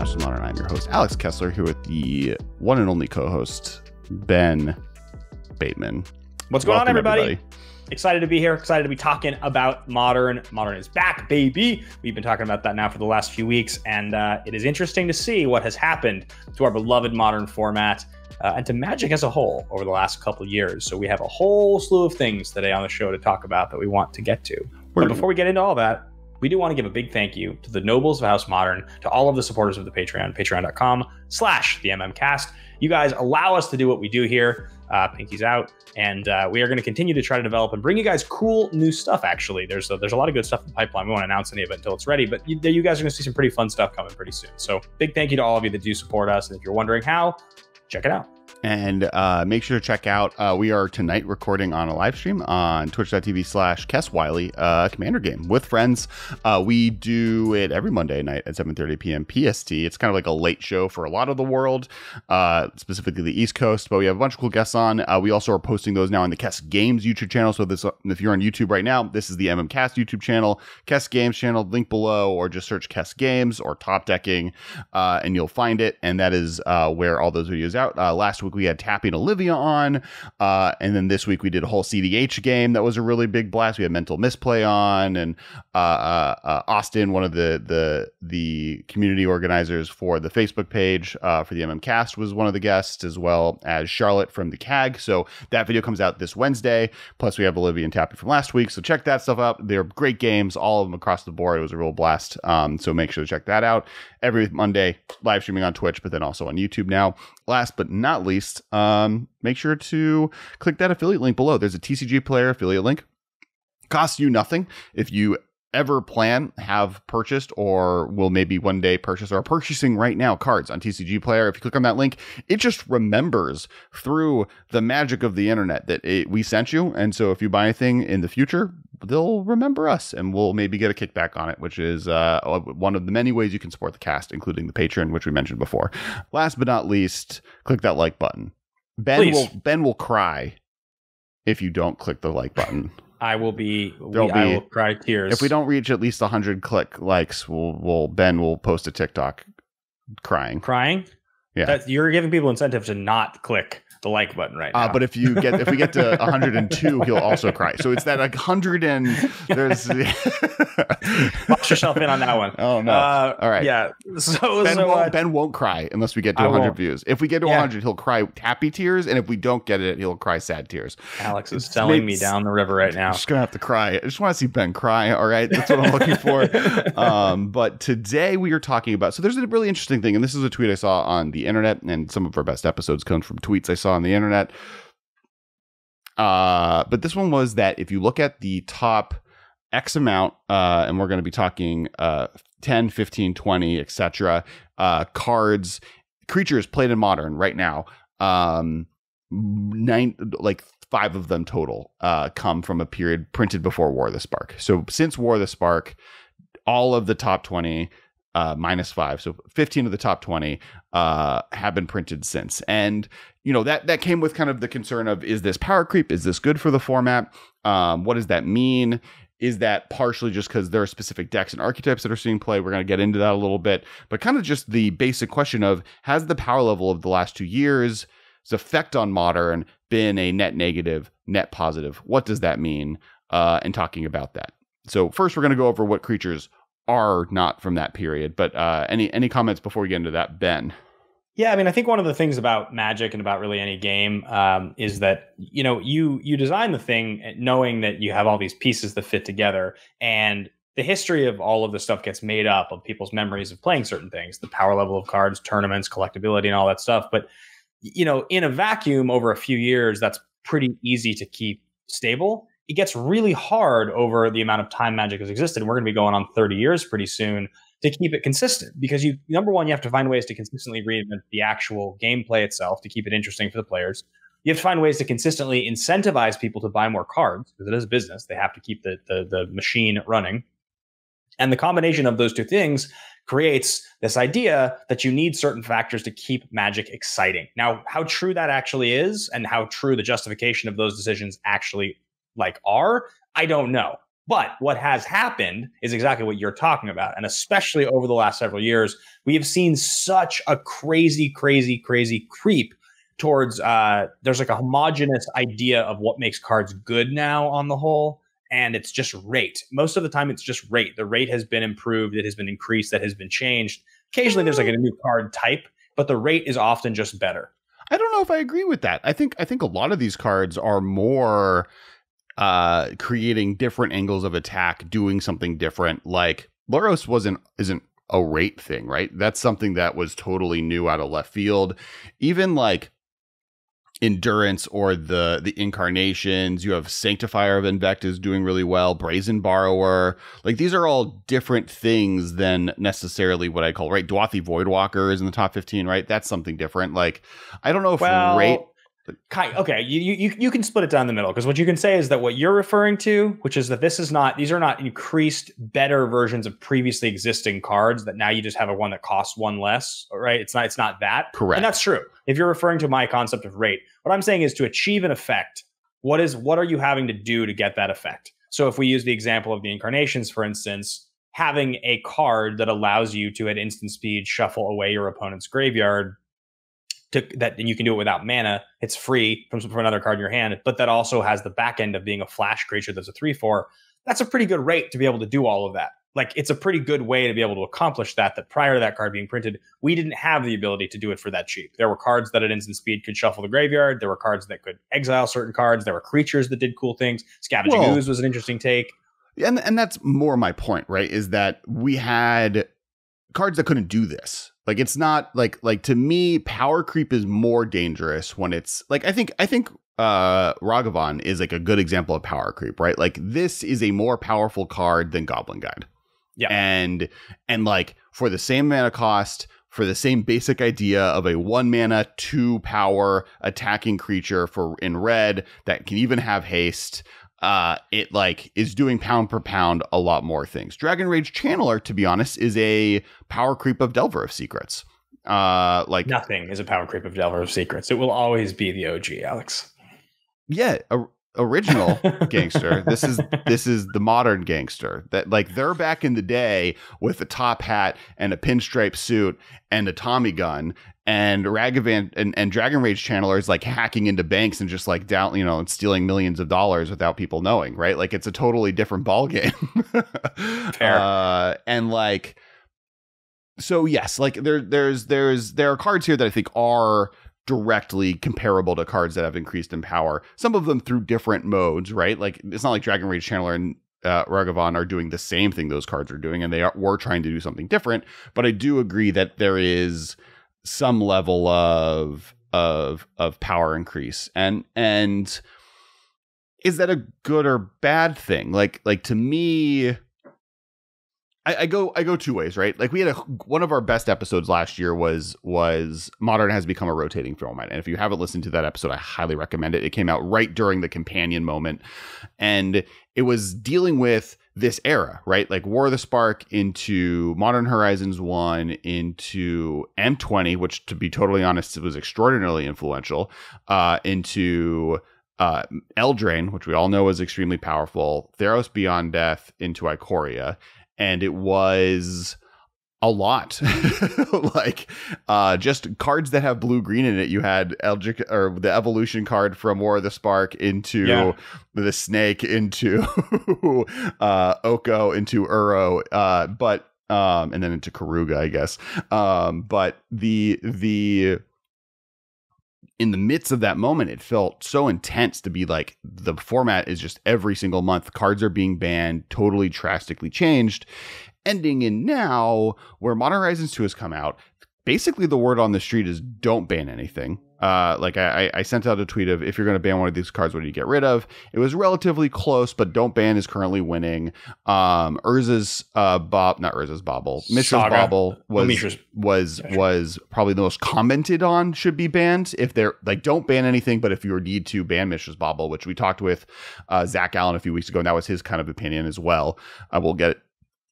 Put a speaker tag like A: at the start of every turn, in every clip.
A: House of Modern. I'm your host, Alex Kessler, here with the one and only co-host, Ben Bateman.
B: What's going on, everybody? Excited to be here. Excited to be talking about Modern. Modern is back, baby. We've been talking about that now for the last few weeks, and it is interesting to see what has happened to our beloved Modern format and to Magic as a whole over the last couple of years. So we have a whole slew of things today on the show to talk about that we want to get to. But before we get into all that, we do want to give a big thank you to the nobles of House Modern, to all of the supporters of the Patreon, patreon.com/the MMcast. You guys allow us to do what we do here. Pinky's out. And we are going to continue to try to develop and bring you guys cool new stuff, actually. There's a lot of good stuff in the pipeline. We won't announce any of it until it's ready, but you guys are going to see some pretty fun stuff coming pretty soon. So big thank you to all of you that do support us. And if you're wondering how, check it out.
A: And make sure to check out, we are tonight recording on a live stream on twitch.tv/Kess Wiley, Commander game with friends. We do it every Monday night at 7:30 p.m. PST. It's kind of like a late show for a lot of the world, specifically the East Coast, but we have a bunch of cool guests on. We also are posting those now on the Kess Games YouTube channel. So this, if you're on YouTube right now, this is the MMcast YouTube channel, Kess Games channel, link below, or just search Kess Games or Top Decking, and you'll find it. And that is where all those videos out. Last week we had Tappy and Olivia on, and then this week we did a whole CDH game that was a really big blast. We had Mental Misplay on, and Austin, one of the community organizers for the Facebook page for the MMcast, was one of the guests, as well as Charlotte from the CAG. So that video comes out this Wednesday. Plus we have Olivia and Tappy from last week. So check that stuff out. They're great games, all of them across the board. It was a real blast. So make sure to check that out. Every Monday, live streaming on Twitch, but then also on YouTube now. Last but not least, make sure to click that affiliate link below. There's a TCG Player affiliate link. Costs you nothing. If you ever plan, have purchased, or will maybe one day purchase, or are purchasing right now cards on TCG Player, if you click on that link, it just remembers through the magic of the internet that we sent you. And so if you buy anything in the future, they'll remember us, and we'll maybe get a kickback on it, which is one of the many ways you can support the cast, including the Patreon, which we mentioned before. Last but not least, click that like button. Ben will cry if you don't click the like button.
B: I will cry tears.
A: If we don't reach at least 100 likes, Ben will post a TikTok crying.
B: Crying? Yeah. You're giving people incentive to not click the like button right now.
A: But if we get to 102, he'll also cry. So it's that 100 and there's
B: watch yourself in on that one.
A: Oh no! All right.
B: Yeah.
A: Ben won't cry unless we get to 100 views. If we get to 100, he'll cry happy tears, and if we don't get it, he'll cry sad tears.
B: Alex is selling me down the river right now.
A: I'm just gonna have to cry. I just want to see Ben cry. All right, that's what I'm looking for. But today we are talking about. So there's a really interesting thing, and this is a tweet I saw on the internet, and some of our best episodes come from tweets I saw on the internet. But this one was that if you look at the top X amount, and we're going to be talking 10, 15, 20, etc. Cards, creatures played in Modern right now, 5 of them total come from a period printed before War of the Spark. So since War of the Spark, all of the top 20 -5, so 15 of the top 20 have been printed since. And that came with kind of the concern of, is this power creep? Is this good for the format? What does that mean? Is that partially just because there are specific decks and archetypes that are seeing play? We're going to get into that a little bit, but kind of just the basic question of, has the power level of the last 2 years' effect on Modern been a net negative, net positive? What does that mean? And talking about that. So first, we're going to go over what creatures are not from that period, but any comments before we get into that, Ben?
B: Yeah, I mean, I think one of the things about Magic and about really any game is that, you design the thing knowing that you have all these pieces that fit together, and the history of all of this stuff gets made up of people's memories of playing certain things, the power level of cards, tournaments, collectability, and all that stuff. But, in a vacuum over a few years, that's pretty easy to keep stable. It gets really hard over the amount of time Magic has existed. We're going to be going on 30 years pretty soon to keep it consistent, because number one, you have to find ways to consistently reinvent the actual gameplay itself to keep it interesting for the players. You have to find ways to consistently incentivize people to buy more cards, because it is a business. They have to keep the machine running. And the combination of those two things creates this idea that you need certain factors to keep Magic exciting. Now, how true that actually is, and how true the justification of those decisions actually are, I don't know. But what has happened is exactly what you're talking about. And especially over the last several years, we have seen such a crazy creep towards there's like a homogenous idea of what makes cards good now on the whole. And it's just rate. Most of the time, it's just rate. The rate has been improved. It has been increased. That has been changed. Occasionally, there's like a new card type, but the rate is often just better.
A: I don't know if I agree with that. I think a lot of these cards are more creating different angles of attack, doing something different. Like Loros isn't a rate thing, right? That's something that was totally new out of left field. Even like Endurance or the Incarnations, you have Sanctifier of Invectives doing really well, Brazen Borrower. Like these are all different things than necessarily what I call, right? Dwathi Voidwalker is in the top 15, right? That's something different. Like I don't know if rate.
B: Okay, you can split it down the middle, because what you can say is that what you're referring to, which is that these are not increased better versions of previously existing cards, that now you just have a one that costs one less, right? It's not that.
A: Correct.
B: And that's true. If you're referring to my concept of rate, what I'm saying is to achieve an effect, what are you having to do to get that effect? So if we use the example of the Incarnations, for instance, having a card that allows you to at instant speed shuffle away your opponent's graveyard, and you can do it without mana. It's free from another card in your hand, but that also has the back end of being a flash creature that's a 3/4. That's a pretty good rate to be able to do all of that. Like it's a pretty good way to be able to accomplish that prior to that card being printed, we didn't have the ability to do it for that cheap. There were cards that at instant speed could shuffle the graveyard. There were cards that could exile certain cards. There were creatures that did cool things. Scavenging Ooze was an interesting take.
A: And that's more my point, right? Is that we had cards that couldn't do this. Like it's not like to me, power creep is more dangerous when it's like I think Ragavan is like a good example of power creep, right? Like this is a more powerful card than Goblin Guide.
B: Yeah.
A: And like for the same mana cost, for the same basic idea of a 1 mana 2 power attacking creature in red that can even have haste, it like is doing pound per pound a lot more things. Dragon Rage Channeler, to be honest, is a power creep of Delver of Secrets. Like
B: nothing is a power creep of Delver of Secrets. It will always be the OG, Alex.
A: Yeah, original gangster. This is the modern gangster. That like they're back in the day with a top hat and a pinstripe suit and a Tommy gun. And Ragavan and Dragon Rage Channeler is like hacking into banks and just like down, and stealing millions of dollars without people knowing, right? Like it's a totally different ball game.
B: Fair.
A: And like, so yes, like there are cards here that I think are directly comparable to cards that have increased in power. Some of them through different modes, right? Like it's not like Dragon Rage Channeler and Ragavan are doing the same thing those cards are doing, and were trying to do something different. But I do agree that there is some level of power increase, and is that a good or bad thing? Like to me, I go two ways, right? Like we had one of our best episodes last year was Modern has become a rotating format, and if you haven't listened to that episode, I highly recommend it. It came out right during the companion moment, and it was dealing with this era, right? Like War of the Spark into Modern Horizons 1 into M20, which to be totally honest, it was extraordinarily influential, into Eldraine, which we all know is extremely powerful, Theros Beyond Death into Ikoria. And it was a lot. Like just cards that have blue-green in it. You had the Evolution card from War of the Spark into the Snake, into Oko, into Uro, but and then into Karuga, I guess. But the in the midst of that moment, it felt so intense to be like, the format is just every single month, cards are being banned, totally drastically changed, ending in now where Modern Horizons 2 has come out. Basically, the word on the street is don't ban anything. Like I sent out a tweet of, if you're going to ban one of these cards, what do you get rid of? It was relatively close, but don't ban is currently winning. Mishra's Bauble was probably the most commented on should be banned. If they're like, don't ban anything, but if you need to ban Mishra's Bauble, which we talked with Zach Allen a few weeks ago, and that was his kind of opinion as well. We'll get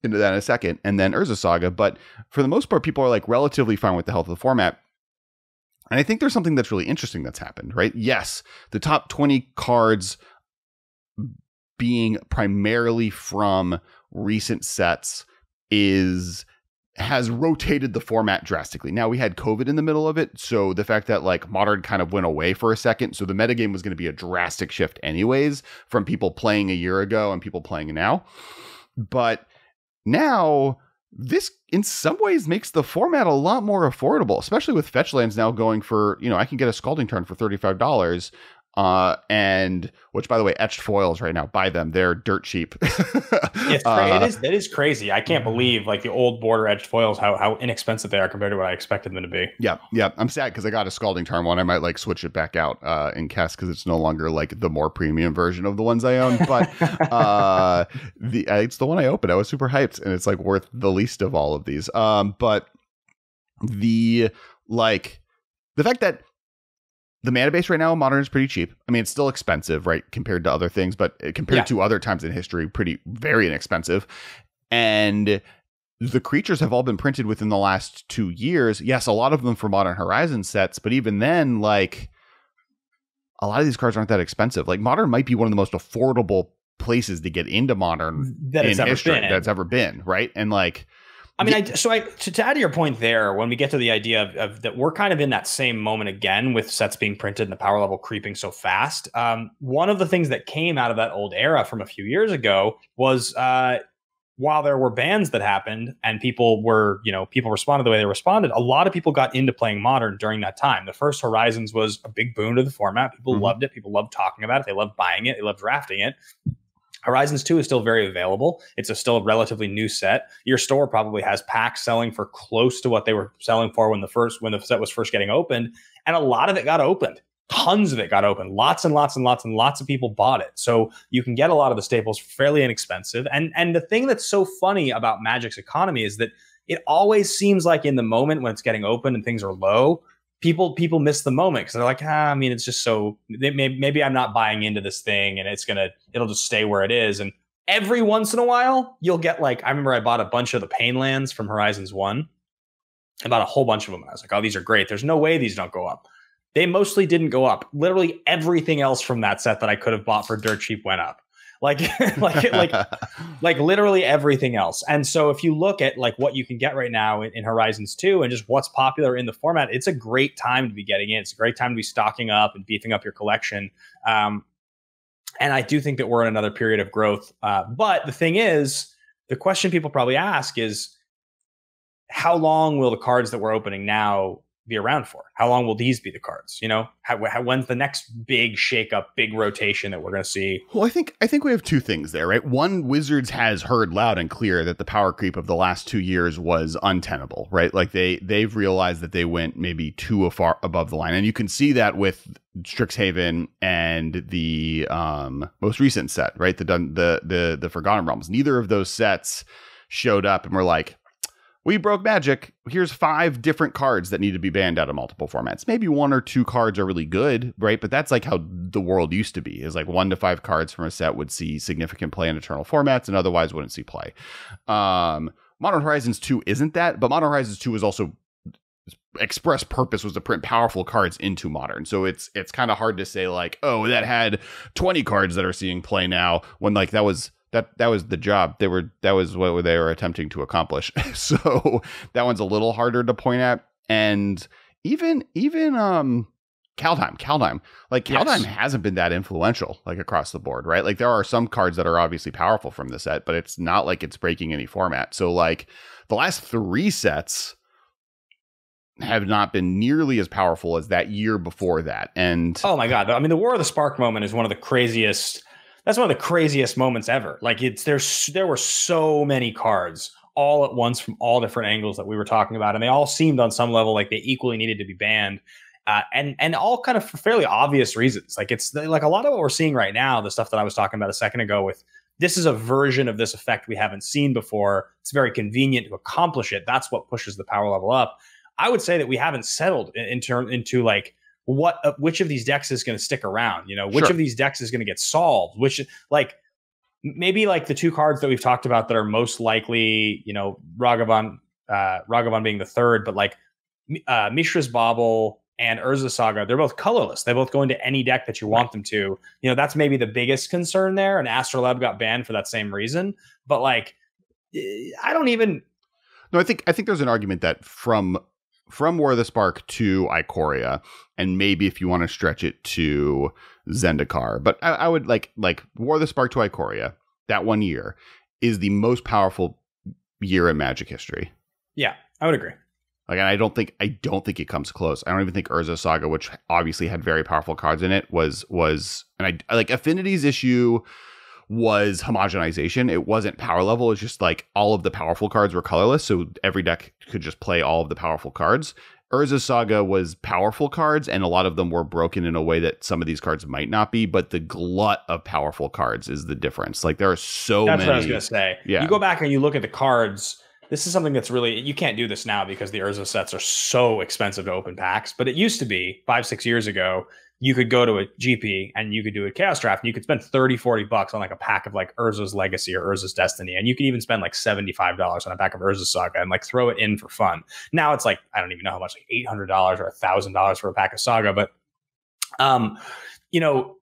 A: into that in a second. And then Urza Saga, but for the most part, people are like relatively fine with the health of the format. And I think there's something that's really interesting that's happened, right? Yes, the top 20 cards being primarily from recent sets has rotated the format drastically. Now, we had COVID in the middle of it, so the fact that like Modern kind of went away for a second, so the metagame was going to be a drastic shift anyways from people playing a year ago and people playing now. But now this in some ways makes the format a lot more affordable, especially with fetch lands now going for, I can get a Scalding Tarn for $35. And which, by the way, etched foils right now, buy them. They're dirt cheap.
B: It is crazy. I can't believe like the old border edged foils, how inexpensive they are compared to what I expected them to be.
A: Yeah. I'm sad because I got a Scalding Tarn one. I might like switch it back out in Kess because it's no longer like the more premium version of the ones I own. But it's the one I opened. I was super hyped, and it's like worth the least of all of these. But the fact that the mana base right now in Modern is pretty cheap. I mean, it's still expensive, right, compared to other things, but compared to other times in history, very inexpensive. And the creatures have all been printed within the last 2 years. Yes, a lot of them for Modern Horizon sets, but even then, like, a lot of these cards aren't that expensive. Like, Modern might be one of the most affordable places to get into Modern in history that's ever been, right? And like,
B: I mean, to add to your point there, when we get to the idea of that, we're kind of in that same moment again with sets being printed and the power level creeping so fast. One of the things that came out of that old era from a few years ago was while there were bans that happened and people responded the way they responded, a lot of people got into playing Modern during that time. The first Horizons was a big boon to the format. People loved it. People loved talking about it. They loved buying it. They loved drafting it. Horizons 2 is still very available. It's still a relatively new set. Your store probably has packs selling for close to what they were selling for when the set was first getting opened. And a lot of it got opened. Tons of it got opened. Lots and lots and lots and lots of people bought it. So you can get a lot of the staples fairly inexpensive. And the thing that's so funny about Magic's economy is that it always seems like in the moment when it's getting open and things are low, people miss the moment because they're like, I mean, it's just so maybe I'm not buying into this thing and it'll just stay where it is. And every once in a while you'll get like, I remember I bought a bunch of the Pain lands from Horizons 1. I bought a whole bunch of them. I was like, oh, these are great. There's no way these don't go up. They mostly didn't go up. Literally everything else from that set that I could have bought for dirt cheap went up. Like literally everything else. And so if you look at like what you can get right now in Horizons 2 and just what's popular in the format, it's a great time to be getting in. It's a great time to be stocking up and beefing up your collection. And I do think that we're in another period of growth. But the thing is, the question people probably ask is, how long will the cards that we're opening now be around for? How long will these be the cards? When's the next big shakeup, big rotation that we're going to see?
A: Well, I think we have two things there, right? One, Wizards has heard loud and clear that the power creep of the last 2 years was untenable, right? Like they've realized that they went maybe too far above the line, and you can see that with Strixhaven and the most recent set, right? The Forgotten Realms. Neither of those sets showed up and were like, we broke Magic. Here's 5 different cards that need to be banned out of multiple formats. Maybe 1 or 2 cards are really good, right? But that's like how the world used to be, is like 1 to 5 cards from a set would see significant play in eternal formats and otherwise wouldn't see play. Modern Horizons 2 isn't that, but Modern Horizons 2 is also express purpose was to print powerful cards into Modern. So it's kind of hard to say like, oh, that had 20 cards that are seeing play now, when like that was the job. That was what they were attempting to accomplish. So that one's a little harder to point at. And even Kaldheim. Like Kaldheim hasn't been that influential like across the board, right? Like there are some cards that are obviously powerful from the set, but it's not like it's breaking any format. So like the last 3 sets have not been nearly as powerful as that year before that. And
B: oh my God. I mean, the War of the Spark moment is one of the craziest. That's one of the craziest moments ever. Like there were so many cards all at once from all different angles that we were talking about. And they all seemed on some level like they equally needed to be banned. And all kind of for fairly obvious reasons. Like it's like a lot of what we're seeing right now, the stuff that I was talking about a second ago with, this is a version of this effect we haven't seen before. It's very convenient to accomplish it. That's what pushes the power level up. I would say that we haven't settled into like, which of these decks is going to stick around, which of these decks is going to get solved, which like maybe like the 2 cards that we've talked about that are most likely, Ragavan being the third, but like Mishra's Bauble and Urza Saga, they're both colorless. They both go into any deck that you want them to. You know, that's maybe the biggest concern there. And Astrolabe got banned for that same reason. But like, I don't even.
A: No, I think there's an argument that from War of the Spark to Ikoria, and maybe if you want to stretch it to Zendikar, but I would like War of the Spark to Ikoria, that 1 year is the most powerful year in Magic history.
B: Yeah, I would agree.
A: Like, and I don't think it comes close. I don't even think Urza Saga, which obviously had very powerful cards in it, was and I like Affinity's issue was homogenization. It wasn't power level. It's just like all of the powerful cards were colorless, so every deck could just play all of the powerful cards. Urza Saga was powerful cards, and a lot of them were broken in a way that some of these cards might not be, but the glut of powerful cards is the difference. Like, there are so many.
B: That's what I was going to say.
A: Yeah.
B: You go back and you look at the cards. This is something that's really, you can't do this now because the Urza sets are so expensive to open packs, but it used to be 5-6 years ago, you could go to a GP and you could do a chaos draft and you could spend $30-$40 on like a pack of like Urza's Legacy or Urza's Destiny. And you could even spend like $75 on a pack of Urza Saga and like throw it in for fun. Now it's like, I don't even know how much, like $800 or $1,000 for a pack of Saga. But, you know,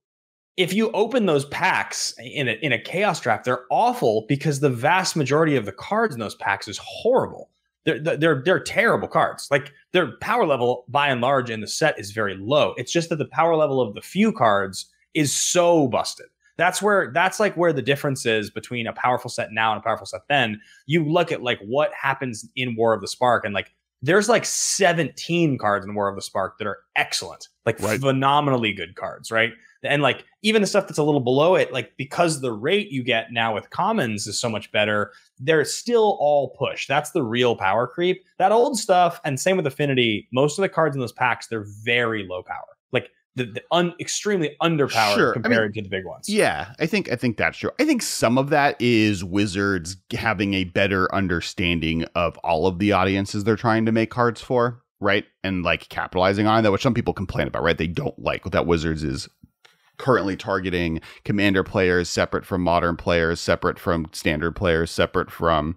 B: if you open those packs in a chaos draft, they're awful because the vast majority of the cards in those packs is horrible. They're terrible cards. Like, their power level by and large in the set is very low. It's just that the power level of the few cards is so busted. That's like where the difference is between a powerful set now and a powerful set then. You look at like what happens in War of the Spark, and like there's like 17 cards in War of the Spark that are excellent, like phenomenally good cards, right? And like even the stuff that's a little below it, like because the rate you get now with commons is so much better, they're still all push. That's the real power creep. That old stuff, and same with Affinity, most of the cards in those packs, they're very low power. Like extremely underpowered compared to the big ones.
A: Yeah, I think that's true. I think some of that is Wizards having a better understanding of all of the audiences they're trying to make cards for, right? And like capitalizing on that, which some people complain about, right? They don't like that Wizards is currently targeting Commander players separate from Modern players, separate from Standard players, separate from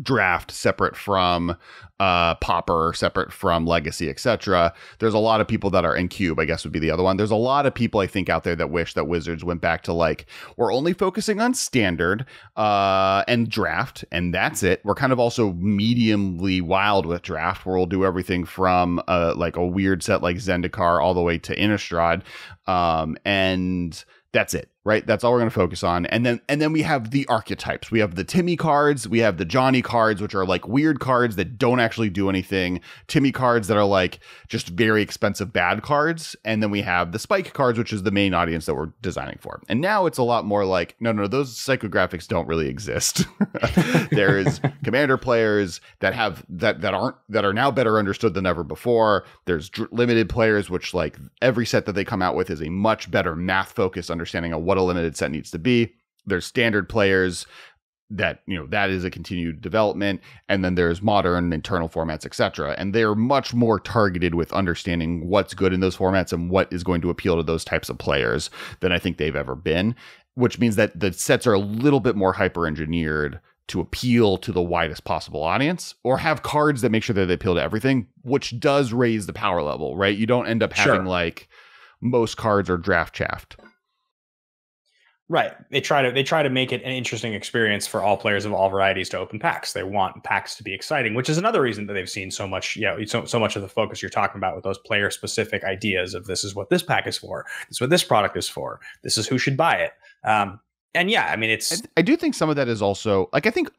A: Draft, separate from Pauper, separate from Legacy, etc. There's a lot of people that are in Cube, I guess would be the other one. There's a lot of people I think out there that wish that Wizards went back to like, we're only focusing on Standard and Draft, and that's it. We're kind of also mediumly wild with Draft, where we'll do everything from like a weird set like Zendikar all the way to Innistrad, and that's it, right? That's all we're going to focus on. And then we have the archetypes. We have the Timmy cards. We have the Johnny cards, which are like weird cards that don't actually do anything. Timmy cards that are like just very expensive bad cards. And then we have the Spike cards, which is the main audience that we're designing for. And now it's a lot more like, no, those psychographics don't really exist. There's Commander players that are now better understood than ever before. There's limited players, which like every set that they come out with is a much better math focused understanding of what a limited set needs to be. There's Standard players that, you know, that is a continued development. And then there's Modern, internal formats, etc. And they're much more targeted with understanding what's good in those formats and what is going to appeal to those types of players than I think they've ever been, which means that the sets are a little bit more hyper engineered to appeal to the widest possible audience, or have cards that make sure that they appeal to everything, which does raise the power level, right? You don't end up having like most cards are draft chaffed.
B: Right. They try to make it an interesting experience for all players of all varieties to open packs. They want packs to be exciting, which is another reason that they've seen so much, so much of the focus you're talking about with those player specific ideas of this is what this pack is for, this is what this product is for, this is who should buy it. And yeah, I mean, I do think some of that is also like, I think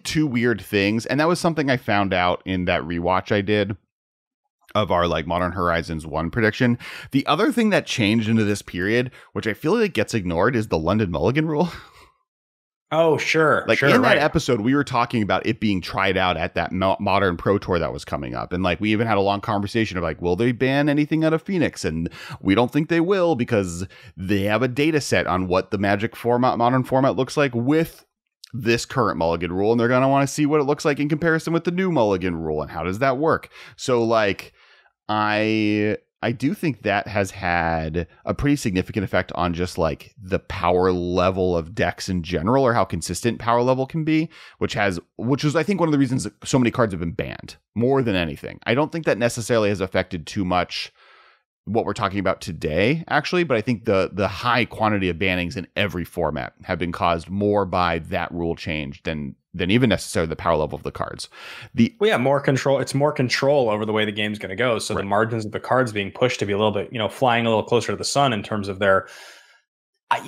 B: two weird things. And that was something I found out in that rewatch I did of our like Modern Horizons 1 prediction. The other thing that changed into this period, which I feel like gets ignored, is the London Mulligan rule. Oh, sure.
A: Like in that episode, we were talking about it being tried out at that Modern Pro Tour that was coming up. And like, we even had a long conversation of like, will they ban anything out of Phoenix? And we don't think they will, because they have a data set on what the Magic format, Modern format looks like with this current Mulligan rule. And they're going to want to see what it looks like in comparison with the new Mulligan rule. And how does that work? So like, I I do think that has had a pretty significant effect on just like the power level of decks in general, or how consistent power level can be, which is I think one of the reasons that so many cards have been banned more than anything. I don't think that necessarily has affected too much what we're talking about today, actually, but I think the high quantity of bannings in every format have been caused more by that rule change than even necessarily the power level of the cards.
B: More control. It's more control over the way the game's going to go. So the margins of the cards being pushed to be a little bit, flying a little closer to the sun in terms of their.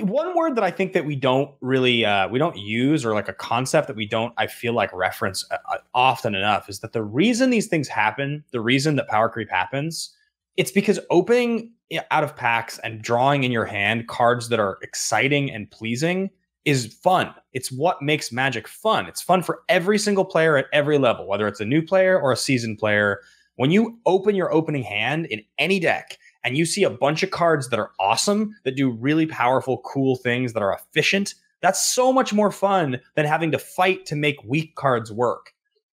B: One word that I think that we don't really we don't use, or like a concept that we don't, I feel like, reference often enough, is that the reason these things happen, the reason that power creep happens, it's because opening out of packs and drawing in your hand cards that are exciting and pleasing is fun. It's what makes Magic fun. It's fun for every single player at every level, whether it's a new player or a seasoned player. When you open your opening hand in any deck and you see a bunch of cards that are awesome, that do really powerful, cool things, that are efficient, that's so much more fun than having to fight to make weak cards work.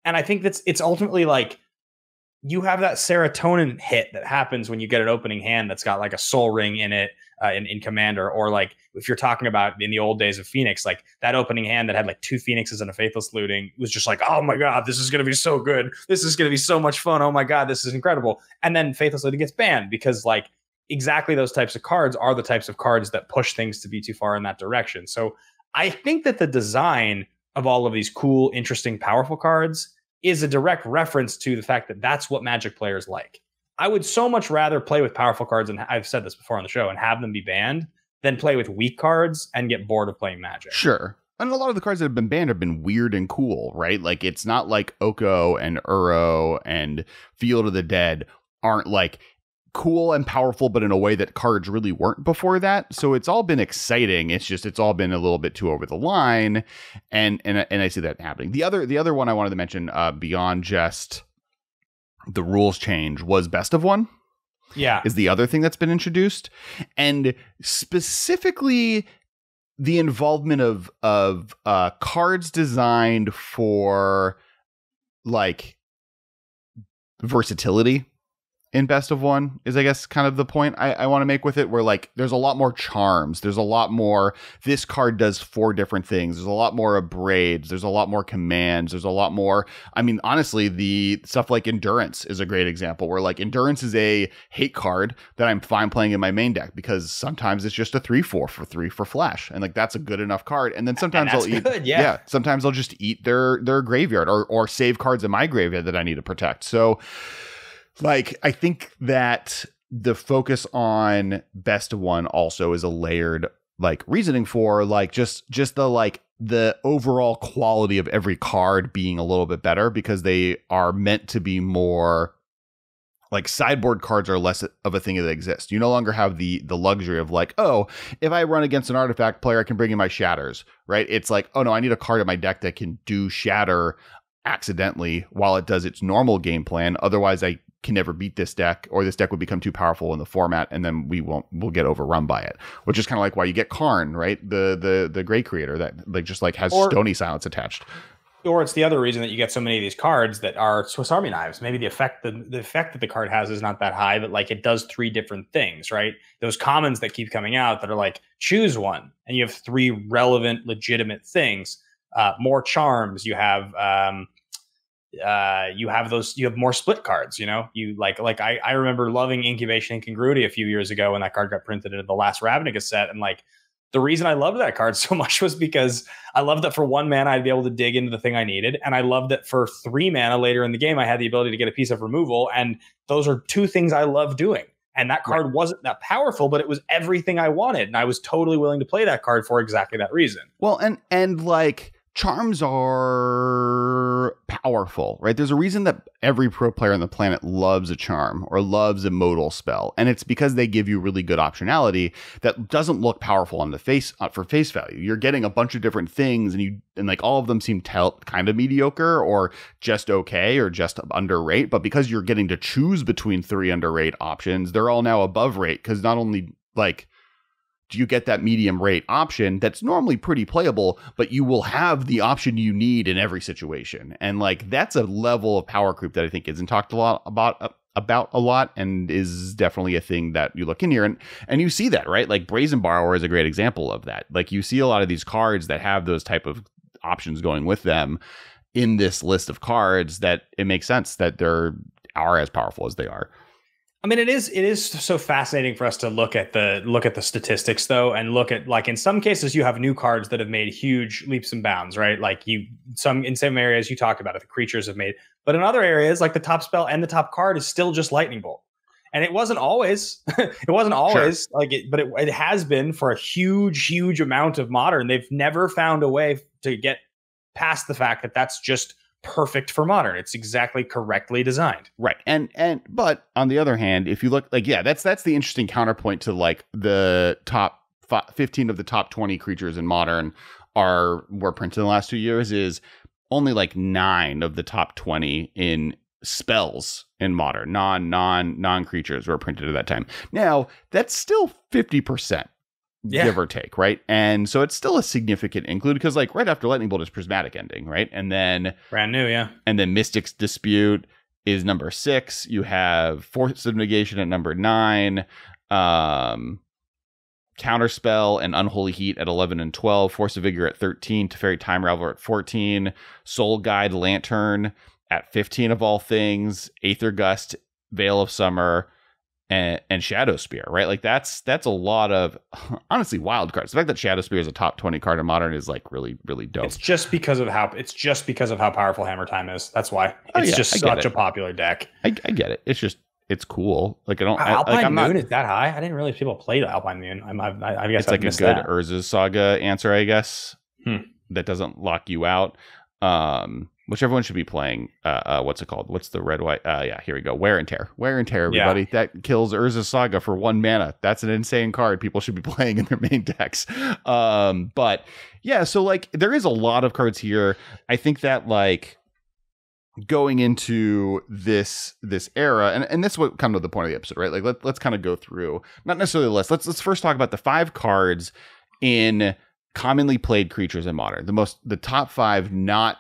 B: And I think it's ultimately like, you have that serotonin hit that happens when you get an opening hand that's got like a Soul Ring in it in Commander, or like if you're talking about in the old days of Phoenix, like that opening hand that had like 2 Phoenixes and a Faithless Looting was just like, oh my God, this is going to be so good. This is going to be so much fun. Oh my God, this is incredible. And then Faithless Looting gets banned because like exactly those types of cards are the types of cards that push things to be too far in that direction. So I think that the design of all of these cool, interesting, powerful cards is a direct reference to the fact that that's what Magic players like. I would so much rather play with powerful cards, and I've said this before on the show, and have them be banned than play with weak cards and get bored of playing Magic.
A: Sure. And a lot of the cards that have been banned have been weird and cool, right? Like, it's not like Oko and Uro and Field of the Dead aren't like cool and powerful, but in a way that cards really weren't before that. So it's all been exciting. It's all been a little bit too over the line, and I see that happening. The other one I wanted to mention, beyond just the rules change, was Best of One.
B: Yeah,
A: is the other thing that's been introduced, and specifically the involvement of cards designed for like versatility in Best of One is, I guess, kind of the point I want to make with it, where like there's a lot more charms. There's a lot more, this card does 4 different things. There's a lot more abrades. There's a lot more commands. There's a lot more, I mean, honestly, the stuff like Endurance is a great example, where like Endurance is a hate card that I'm fine playing in my main deck because sometimes it's just a 3/4 for 3 for flash. And like, that's a good enough card. And then sometimes I'll eat, sometimes I'll just eat their graveyard or save cards in my graveyard that I need to protect. So like, I think that the focus on Best of One also is a layered like reasoning for like just the overall quality of every card being a little bit better, because they are meant to be more like, sideboard cards are less of a thing that exists. You no longer have the luxury of like, oh, if I run against an artifact player, I can bring in my Shatters, right? It's like, oh no, I need a card in my deck that can do Shatter accidentally while it does its normal game plan. Otherwise, I can never beat this deck, or this deck would become too powerful in the format, and then we'll get overrun by it. Which is kind of like why you get Karn, right? The Grey Creator that like just like has Stony Silence attached.
B: Or it's the other reason that you get so many of these cards that are Swiss Army knives. Maybe the effect that the card has is not that high, but like it does 3 different things, right? Those commons that keep coming out that are like, choose one, and you have 3 relevant, legitimate things. More charms. You have more split cards, you like I remember loving Incubation Incongruity a few years ago when that card got printed into the last Ravnica set. And like, the reason I loved that card so much was because I loved that for 1 mana, I'd be able to dig into the thing I needed. And I loved that for 3 mana later in the game, I had the ability to get a piece of removal. And those are 2 things I love doing. And that card wasn't that powerful, but it was everything I wanted. And I was totally willing to play that card for exactly that reason.
A: Well, and like, charms are powerful, right? There's a reason that every pro player on the planet loves a charm or loves a modal spell, and it's because they give you really good optionality that doesn't look powerful on the face for face value. You're getting a bunch of different things, and like all of them seem kind of mediocre or just okay or just under rate, but because you're getting to choose between 3 under rate options, they're all now above rate, because not only like you get that medium rate option that's normally pretty playable, but you will have the option you need in every situation. And like, that's a level of power creep that I think isn't talked a lot about a lot, and is definitely a thing that you look in here and you see that, right? Like Brazen Borrower is a great example of that. Like you see a lot of these cards that have those type of options going with them in this list of cards, that it makes sense that they're as powerful as they are.
B: I mean, it is so fascinating for us to look at the statistics though, and look at, like, in some cases you have new cards that have made huge leaps and bounds, right? Like in some areas you talked about it, the creatures have made, but in other areas, like the top spell and the top card is still just Lightning Bolt. And it wasn't always, sure, like it, but it has been for a huge amount of Modern. They've never found a way to get past the fact that that's just perfect for Modern. It's exactly correctly designed.
A: Right. But on the other hand, if you look, like, yeah, that's the interesting counterpoint to like the top 15 of the top 20 creatures in Modern were printed in the last 2 years, is only like 9 of the top 20 in spells in Modern, non creatures were printed at that time. Now that's still 50%. Yeah. Give or take, right? And so it's still a significant include, because like right after Lightning Bolt is Prismatic Ending, right? And then
B: brand new, yeah.
A: And then Mystic's Dispute is number 6. You have Force of Negation at number 9, Counterspell and Unholy Heat at 11 and 12, Force of Vigor at 13, Teferi Time Raveler at 14, Soul Guide Lantern at 15 of all things, Aether Gust, Veil of Summer, and Shadow Spear, right? Like that's a lot of honestly wild cards. The fact that Shadow Spear is a top 20 card in Modern is like really dope.
B: It's just because of how powerful Hammer Time is. That's why it's just such a popular deck.
A: I get it. It's cool. Like
B: Alpine Moon is that high? I didn't realize people played Alpine Moon. I guess
A: it's like a good Urza's Saga answer, I guess. That doesn't lock you out. Which everyone should be playing. What's it called? What's the red white? Yeah, here we go. Wear and Tear, everybody. Yeah. That kills Urza's Saga for 1 mana. That's an insane card. People should be playing in their main decks. But yeah, so like there is a lot of cards here. I think that like going into this era, and this is what kind of the point of the episode, right? Like let's kind of go through, not necessarily the list. Let's first talk about the 5 cards in commonly played creatures in Modern. The top 5 not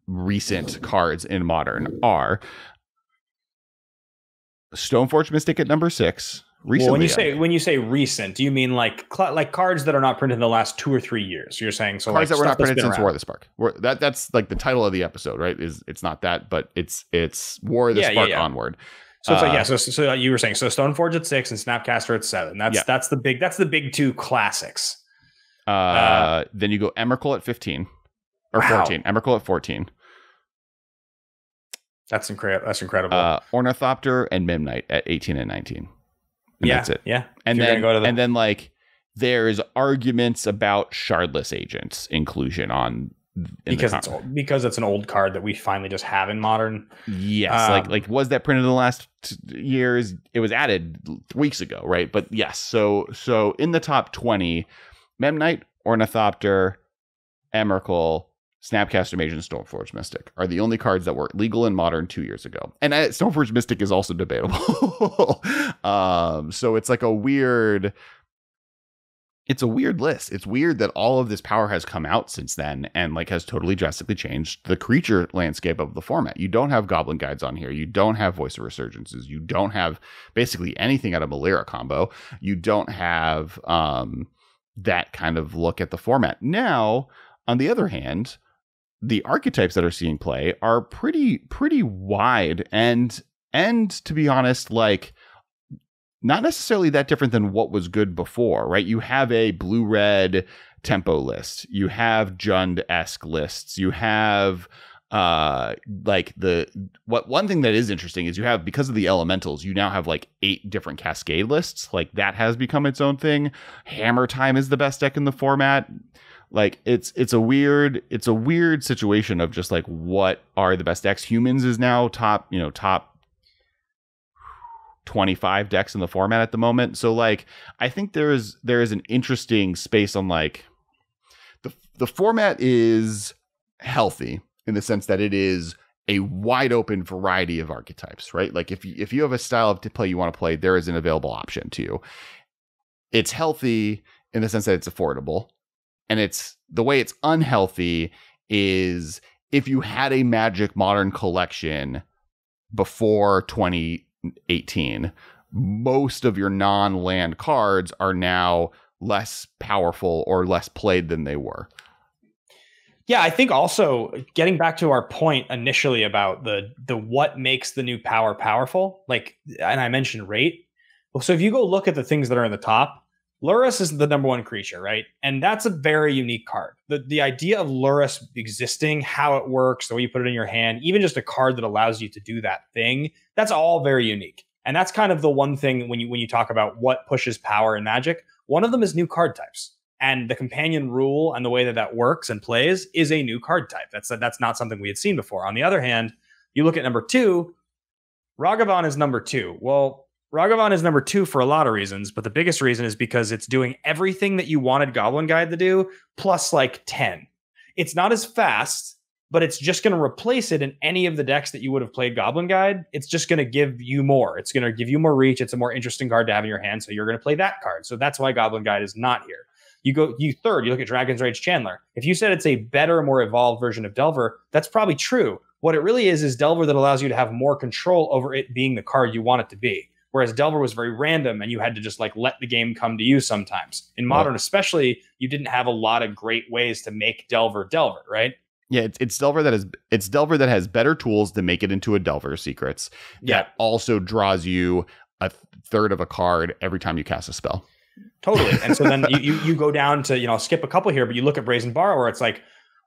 A: recent cards in Modern are Stoneforge Mystic at number 6. Recently,
B: well, when you say recent, do you mean like cards that are not printed in the last 2 or 3 years? You're saying so
A: cards
B: like
A: that were not printed since War of the Spark. That's like the title of the episode, right? It's not that, but it's War of the Spark onward.
B: So it's like so you were saying so Stoneforge at 6 and Snapcaster at 7. That's the big 2 classics.
A: Then you go Emrakul at 15 or 14. Emrakul at 14.
B: That's incredible.
A: Ornithopter and Memnite at 18 and 19. And that's it.
B: Yeah.
A: And then like there's arguments about Shardless Agents inclusion
B: because it's an old card that we finally just have in Modern.
A: Yes. Like was that printed in the last years? It was added weeks ago, right? But yes. So in the top 20, Memnite, Ornithopter, Emrakul, Snapcaster Mage, and Stoneforge Mystic are the only cards that were legal in Modern 2 years ago. And Stoneforge Mystic is also debatable. So it's like a weird list. It's weird that all of this power has come out since then and like has totally drastically changed the creature landscape of the format. You don't have Goblin Guides on here. You don't have Voice of Resurgences. You don't have basically anything out of Malira combo. You don't have that kind of look at the format. Now, on the other hand, the archetypes that are seeing play are pretty wide and to be honest, like not necessarily that different than what was good before, right? You have a blue-red tempo list. You have Jund-esque lists. You have like one thing that is interesting is you have, because of the elementals, you now have like 8 different cascade lists. Like that has become its own thing. Hammer Time is the best deck in the format. Like it's a weird situation of just like what are the best decks. Humans is now top 25 decks in the format at the moment. So like I think there is an interesting space on like the format is healthy in the sense that it is a wide open variety of archetypes, right? Like if you have a style of play you want to play, there is an available option to you. it's healthy in the sense that it's affordable. And it's the way it's unhealthy is if you had a Magic Modern collection before 2018, most of your non-land cards are now less powerful or less played than they were.
B: Yeah, I think also getting back to our point initially about the what makes the new power powerful, like, and I mentioned rate. So if you go look at the things that are in the top, Lurrus is the number one creature, right? And that's a very unique card. The idea of Lurrus existing, how it works, the way you put it in your hand, even just a card that allows you to do that thing, that's all very unique. And that's kind of the one thing when you talk about what pushes power in Magic, one of them is new card types. And the companion rule and the way that works and plays is a new card type. That's not something we had seen before. On the other hand, you look at number 2, Ragavan is number 2. Well, Ragavan is number 2 for a lot of reasons, but the biggest reason is because it's doing everything that you wanted Goblin Guide to do, plus like 10. It's not as fast, but it's just going to replace it in any of the decks that you would have played Goblin Guide. It's just going to give you more. It's going to give you more reach. It's a more interesting card to have in your hand, so you're going to play that card. So that's why Goblin Guide is not here. You look at Dragon's Rage Chandler. If you said it's a better, more evolved version of Delver, that's probably true. What it really is Delver that allows you to have more control over it being the card you want it to be. Whereas Delver was very random and you had to just like let the game come to you sometimes. In Modern especially, you didn't have a lot of great ways to make Delver, right?
A: Yeah, it's Delver that has better tools to make it into a Delver Secrets.
B: Yeah.
A: That also draws you a third of a card every time you cast a spell.
B: Totally. And so then you go down to, skip a couple here, but you look at Brazen Borrower, it's like,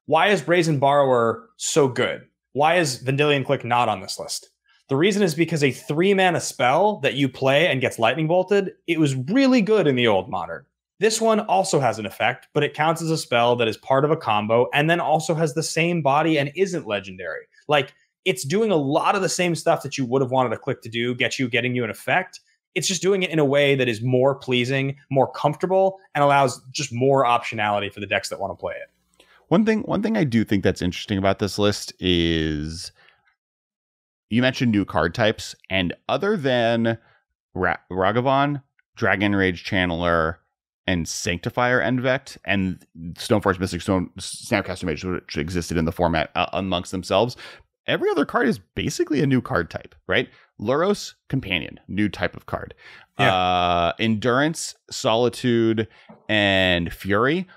B: why is Brazen Borrower so good? Why is Vendilion Clique not on this list? The reason is because a 3-mana spell that you play and gets lightning bolted, it was really good in the old Modern. This one also has an effect, but it counts as a spell that is part of a combo and then also has the same body and isn't legendary. Like, it's doing a lot of the same stuff that you would have wanted a Clique to do, getting you an effect. It's just doing it in a way that is more pleasing, more comfortable, and allows just more optionality for the decks that want to play it.
A: One thing I do think that's interesting about this list is you mentioned new card types, and other than Ragavan, Dragon Rage Channeler, and Sanctifier Endvect, and Stoneforge Mystic Stone, Snapcaster Mage, which existed in the format amongst themselves, every other card is basically a new card type, right? Lurrus, Companion, new type of card. Yeah. Endurance, Solitude, and Fury,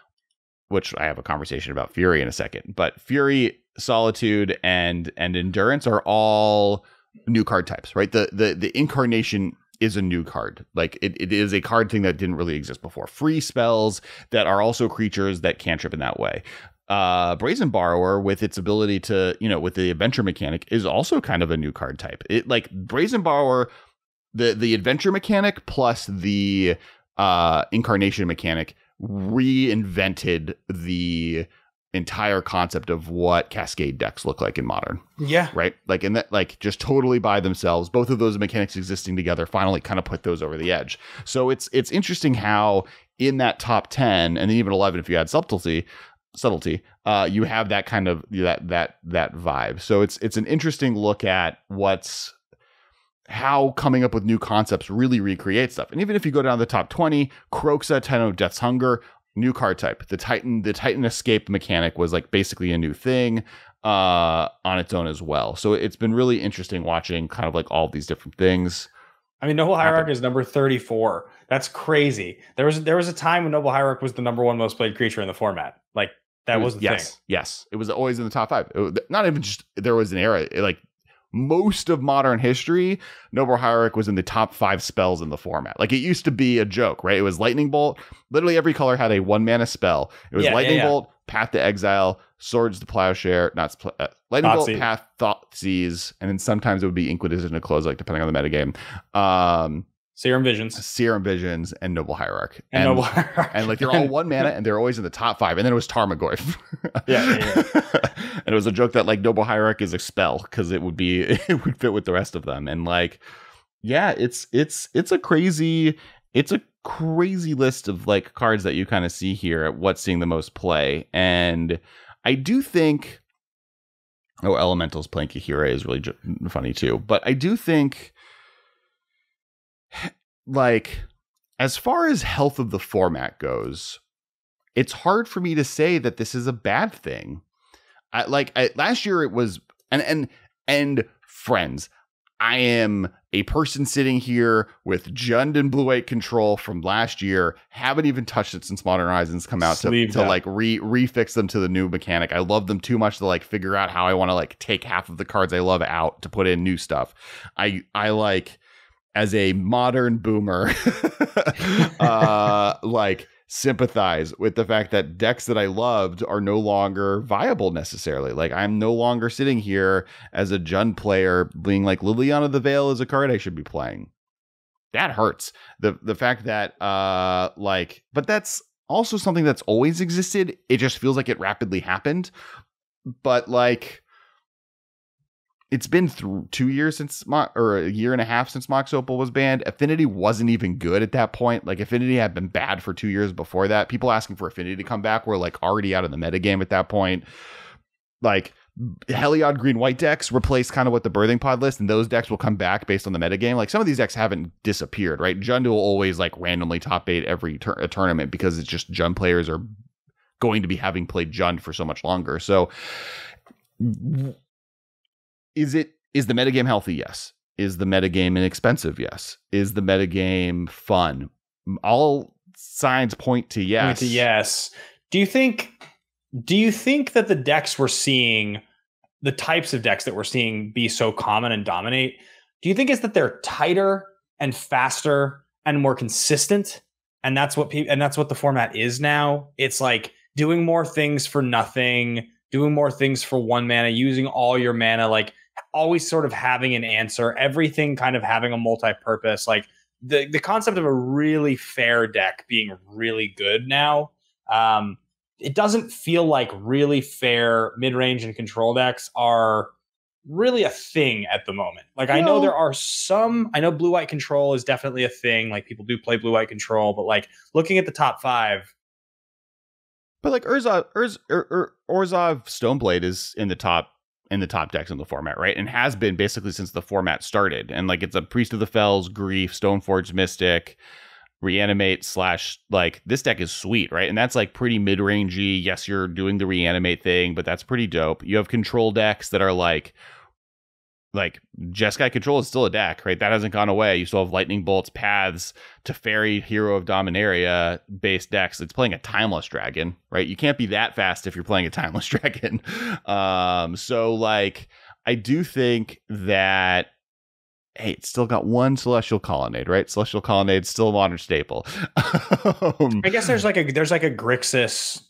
A: which I have a conversation about Fury in a second, but Fury, Solitude, and Endurance are all new card types, right? The Incarnation is a new card. Like it is a card thing that didn't really exist before. Free spells that are also creatures that cantrip in that way. Brazen Borrower, with its ability to, with the adventure mechanic, is also kind of a new card type. It, like, Brazen Borrower, the adventure mechanic plus the incarnation mechanic reinvented the entire concept of what Cascade decks look like in Modern.
B: Yeah.
A: Right? Like, in that, like, just totally by themselves, both of those mechanics existing together finally kind of put those over the edge. So it's interesting how in that top 10 and even 11 if you add subtlety, you have that kind of that vibe. So it's an interesting look at how coming up with new concepts really recreate stuff. And even if you go down to the top 20, Kroxa, Titan of Death's Hunger, new card type. The Titan escape mechanic was like basically a new thing on its own as well. So it's been really interesting watching kind of like all these different things.
B: I mean, Noble Hierarch is number 34. That's crazy. There was a time when Noble Hierarch was the number 1 most played creature in the format. Like, that was the thing.
A: Yes. It was always in the top 5. Not even just, there was an era, like most of Modern history, Noble Hierarch was in the top 5 spells in the format. Like, it used to be a joke, right? It was Lightning Bolt. Literally every color had a 1-mana spell. It was Lightning Bolt, Path to Exile, Swords to Plowshare, Lightning Bolt, Path, Thoughtseize, and then sometimes it would be Inquisition to close, like, depending on the metagame.
B: Serum Visions,
A: and Noble Hierarch. And like, they're all 1 mana, and they're always in the top 5. And then it was Tarmogoyf. And it was a joke that, like, Noble Hierarch is a spell because it would fit with the rest of them. And, like, yeah, it's a crazy list of, like, cards that you kind of see here at what's seeing the most play. And I do think, Elemental's playing Kihire is really funny too. But I do think, like, as far as health of the format goes, it's hard for me to say that this is a bad thing. Last year it was, and friends, I am a person sitting here with Jund and Blue White Control from last year. Haven't even touched it since Modern Horizons come out to like refix them to the new mechanic. I love them too much to like figure out how I want to like take half of the cards I love out to put in new stuff. I like, as a modern boomer, like sympathize with the fact that decks that I loved are no longer viable necessarily. Like, I'm no longer sitting here as a Jund player being like, Liliana the Veil is a card I should be playing. That hurts. The fact that but that's also something that's always existed. It just feels like it rapidly happened. But like, it's been through 2 years or a year and a half since Mox Opal was banned. Affinity wasn't even good at that point. Like, Affinity had been bad for 2 years before that. People asking for Affinity to come back were like already out of the metagame at that point. Like, Heliod green-white decks replace kind of what the Birthing Pod list, and those decks will come back based on the metagame. Like, some of these decks haven't disappeared, right? Jund will always like randomly top 8 every tournament because it's just Jund players are going to be having played Jund for so much longer. So is the metagame healthy? Yes. Is the metagame inexpensive? Yes. Is the metagame fun? All signs point to yes.
B: Do you think that the decks we're seeing, the types of decks that we're seeing be so common and dominate, do you think it's that they're tighter and faster and more consistent? And that's what the format is now. It's like doing more things for nothing, doing more things for 1 mana, using all your mana, like always sort of having an answer, everything kind of having a multi-purpose. Like the concept of a really fair deck being really good now. It doesn't feel like really fair mid-range and control decks are really a thing at the moment. Like, I know there are some, I know blue-white control is definitely a thing. Like, people do play blue-white control, but like looking at the top 5.
A: But like Orzhov Stoneblade is in the top decks in the format, right? And has been basically since the format started. And like, it's a Priest of the Fells, Grief, Stoneforge Mystic, Reanimate / like, this deck is sweet, right? And that's like pretty mid-rangey. Yes, you're doing the Reanimate thing, but that's pretty dope. You have control decks that are like Jeskai Control is still a deck, right? That hasn't gone away. You still have Lightning Bolts, Paths, Teferi, Hero of Dominaria based decks. It's playing a Timeless Dragon, right? You can't be that fast if you're playing a Timeless Dragon. So like, I do think that, hey, it's still got one Celestial Colonnade, right? Celestial Colonnade still a modern staple.
B: I guess there's like a Grixis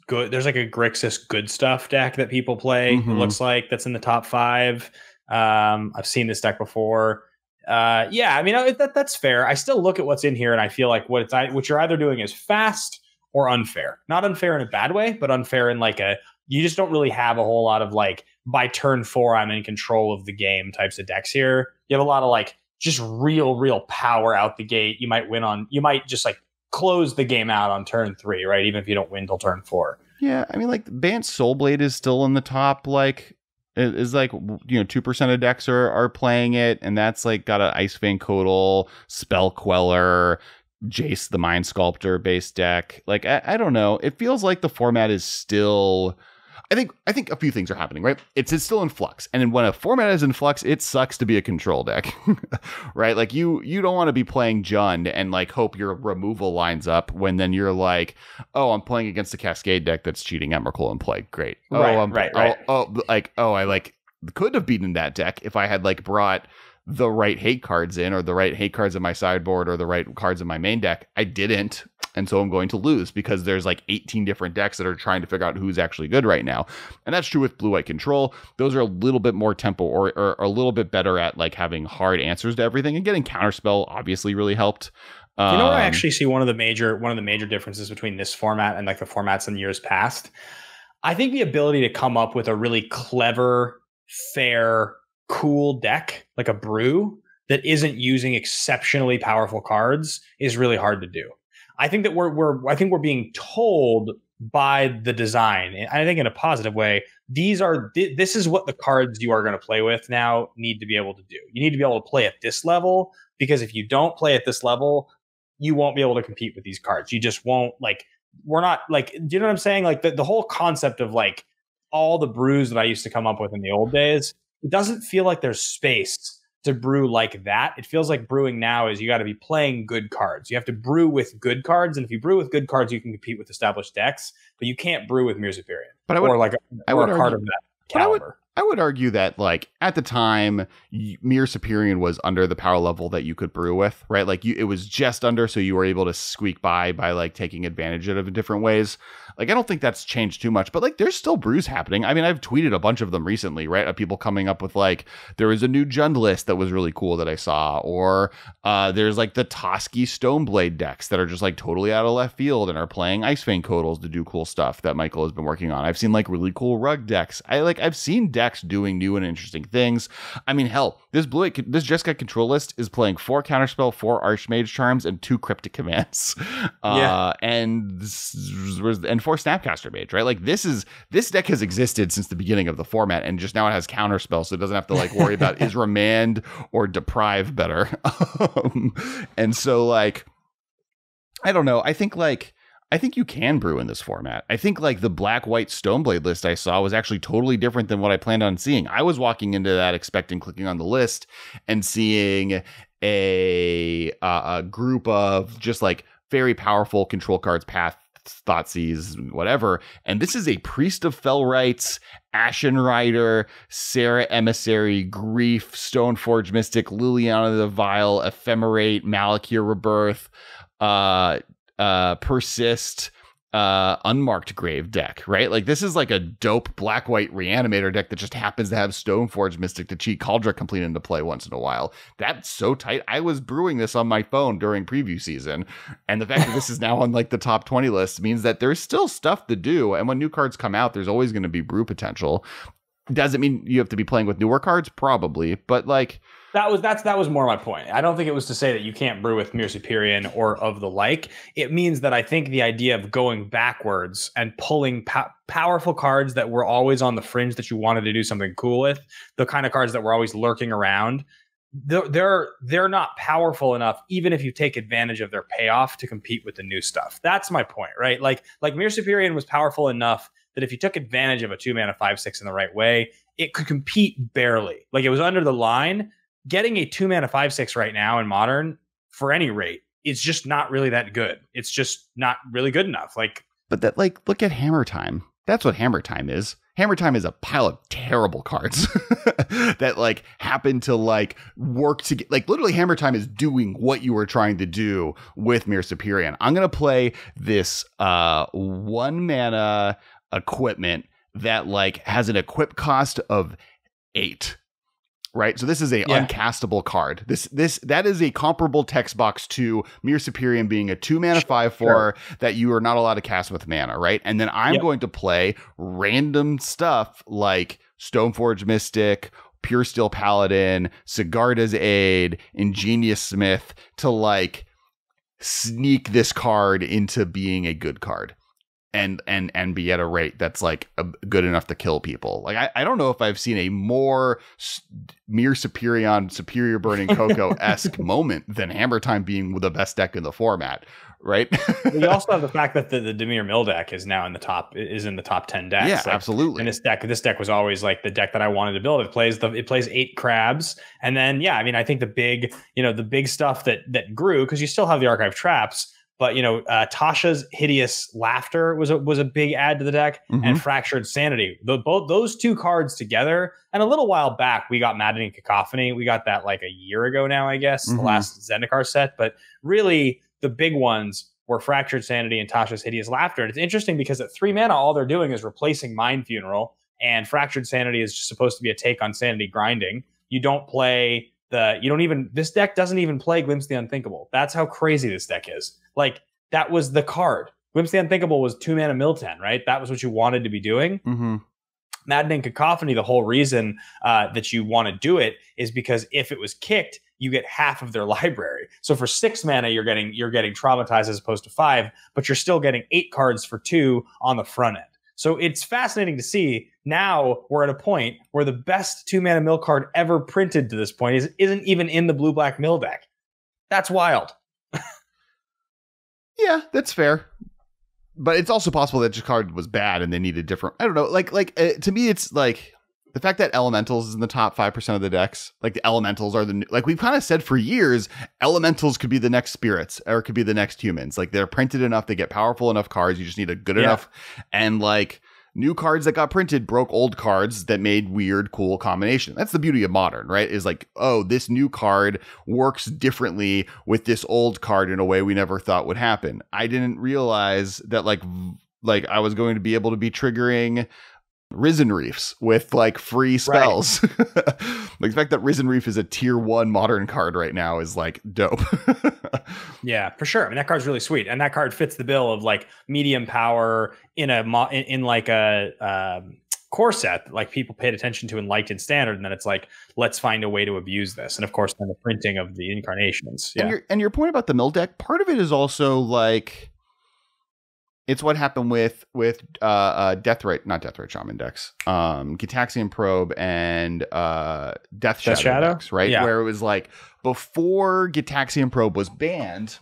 B: good stuff deck that people play.
A: Mm-hmm.
B: It looks like that's in the top 5. I've seen this deck before. Yeah, I mean, that's fair. I still look at what's in here and I feel like what you're either doing is fast or unfair. Not unfair in a bad way, but unfair in like you just don't really have a whole lot of like, by turn 4, I'm in control of the game types of decks here. You have a lot of like just real power out the gate. You might just like close the game out on turn 3, right? Even if you don't win till turn 4.
A: Yeah, I mean, like, Bant Soulblade is still in the top, like, is like, 2% of decks are playing it, and that's like got an Icevein Codal, Spell Queller, Jace the Mind Sculptor based deck. Like, I don't know. It feels like the format is still, I think a few things are happening, right? It's still in flux. And when a format is in flux, it sucks to be a control deck, right? Like, you don't want to be playing Jund and like hope your removal lines up when then you're like, oh, I'm playing against a Cascade deck that's cheating Emrakul in play. Great.
B: Right.
A: I could have beaten that deck if I had like brought the right hate cards in, or the right hate cards in my sideboard, or the right cards in my main deck. I didn't. And so I'm going to lose because there's like 18 different decks that are trying to figure out who's actually good right now. And that's true with blue-white control. Those are a little bit more tempo or a little bit better at like having hard answers to everything, and getting counterspell obviously really helped.
B: You know what I actually see one of the major differences between this format and like the formats in years past? I think the ability to come up with a really clever, fair, cool deck, like a brew, that isn't using exceptionally powerful cards is really hard to do. I think that we're being told by the design, and I think in a positive way, this is what the cards you are going to play with now need to be able to do. You need to be able to play at this level, because if you don't play at this level, you won't be able to compete with these cards. You just won't, like, we're not, like, do you know what I'm saying? Like, the whole concept of, like, all the brews that I used to come up with in the old days, it doesn't feel like there's space to brew like that. It feels like brewing now is you got to be playing good cards. You have to brew with good cards, and if you brew with good cards, you can compete with established decks, but you can't brew with Mirror Superior. But a card of that caliber.
A: I would argue that, like, at the time, Mirror Superior was under the power level that you could brew with, right? Like, it was just under, so you were able to squeak by like taking advantage of it in different ways. Like, I don't think that's changed too much, but, like, there's still brews happening. I mean, I've tweeted a bunch of them recently, right? Of people coming up with, like, there was a new Jund list that was really cool that I saw, or there's, like, the Toski Stoneblade decks that are just, like, totally out of left field and are playing Icefang Codals to do cool stuff that Michael has been working on. I've seen, like, really cool rug decks. I've seen decks doing new and interesting things. I mean, hell, this Jeskai control list is playing 4 Counterspell, 4 Archmage Charms, and 2 Cryptic Commands. And 4 Snapcaster Mage, right? Like, this deck has existed since the beginning of the format, and just now it has Counterspell, so it doesn't have to, like, worry about is Remand or Deprive better. And so, like, I don't know. I think you can brew in this format. I think, like, the black-white Stoneblade list I saw was actually totally different than what I planned on seeing. I was walking into that expecting clicking on the list and seeing a group of just, like, very powerful control cards, Path, Thoughtseize, whatever. And this is a Priest of Fellrights, Ashen Rider, Sarah Emissary, Grief, Stoneforge Mystic, Liliana the Vile, Ephemerate, Malakir Rebirth, Persist, Unmarked Grave deck, right? Like, this is like a dope black-white Reanimator deck that just happens to have Stoneforge Mystic to cheat Cauldron Complete into play once in a while. That's so tight. I was brewing this on my phone during preview season, and the fact that this is now on, like, the top 20 list means that there's still stuff to do, and when new cards come out, there's always going to be brew potential. Does it mean you have to be playing with newer cards? Probably, but, like,
B: that was more my point. I don't think it was to say that you can't brew with Mirror Superior or of the like. It means that I think the idea of going backwards and pulling powerful cards that were always on the fringe that you wanted to do something cool with, the kind of cards that were always lurking around, they're not powerful enough, even if you take advantage of their payoff, to compete with the new stuff. That's my point, right? Like Mirror Superior was powerful enough that if you took advantage of a 2-mana 5/6 in the right way, it could compete barely. Like, it was under the line. Getting a 2-mana 5/6 right now in Modern, for any rate, is just not really that good. It's just not really good enough. Like,
A: but that, like, look at Hammer Time. That's what Hammer Time is. Hammer Time is a pile of terrible cards that, like, happen to, like, work to get, like, literally Hammer Time is doing what you were trying to do with Mirror Superior. And I'm going to play this 1-mana equipment that, like, has an equip cost of 8. Right, so this is a uncastable card. That is a comparable text box to Mirror Superior being a 2-mana 5/4 that you are not allowed to cast with mana, right? And then I'm going to play random stuff like Stoneforge Mystic, Pure Steel Paladin, Sigarda's Aid, Ingenious Smith to, like, sneak this card into being a good card. And be at a rate that's, like, good enough to kill people. Like, I don't know if I've seen a more Mirror Superior Burning Cocoa-esque moment than Hammer Time being the best deck in the format, right?
B: We also have the fact that the Dimir Mill deck is now in the top 10 decks.
A: Yeah,
B: like,
A: absolutely.
B: And this deck was always, like, the deck that I wanted to build. It plays 8 crabs, and then I mean, I think the big stuff that grew, because you still have the Archive Traps. But, Tasha's Hideous Laughter was a big add to the deck, and Fractured Sanity. Both those two cards together, and a little while back, we got Maddening Cacophony. We got that, like, a year ago now, I guess, the last Zendikar set. But really, the big ones were Fractured Sanity and Tasha's Hideous Laughter. And it's interesting because at 3 mana, all they're doing is replacing Mind Funeral, and Fractured Sanity is just supposed to be a take on Sanity Grinding. You don't play this deck doesn't even play Glimpse the Unthinkable. That's how crazy this deck is. Like, that was the card. Glimpse the Unthinkable was 2-mana mill 10, right? That was what you wanted to be doing. Maddening Cacophony, the whole reason that you want to do it is because if it was kicked, you get half of their library. So for 6 mana, you're getting Traumatized as opposed to 5, but you're still getting 8 cards for 2 on the front end. So it's fascinating to see. Now we're at a point where the best 2-mana mill card ever printed to this point isn't even in the blue-black mill deck. That's wild.
A: Yeah, that's fair. But it's also possible that your card was bad and they needed different. I don't know. To me, it's like the fact that Elementals is in the top 5% of the decks. Like the Elementals are like we've kind of said for years, Elementals could be the next Spirits or it could be the next Humans. Like they're printed enough, they get powerful enough cards. You just need a good enough. And like new cards that got printed broke old cards that made weird, cool combination. That's the beauty of Modern, right? Is like, oh, this new card works differently with this old card in a way we never thought would happen. I didn't realize that like I was going to be able to be triggering Risen Reefs with like free spells. Right. Like the fact that Risen Reef is a tier 1 Modern card right now is like dope.
B: Yeah, for sure. I mean, that card's really sweet, and that card fits the bill of like medium power in like a core set that like people paid attention to in Light and Standard, and then it's like, let's find a way to abuse this. And of course, then the printing of the incarnations. Yeah,
A: and your point about the mill deck, part of it is also like, it's what happened with not Death Ray Shaman decks, Gitaxian Probe and Death Shadow decks, right? Yeah. Where it was like before Gitaxian Probe was banned,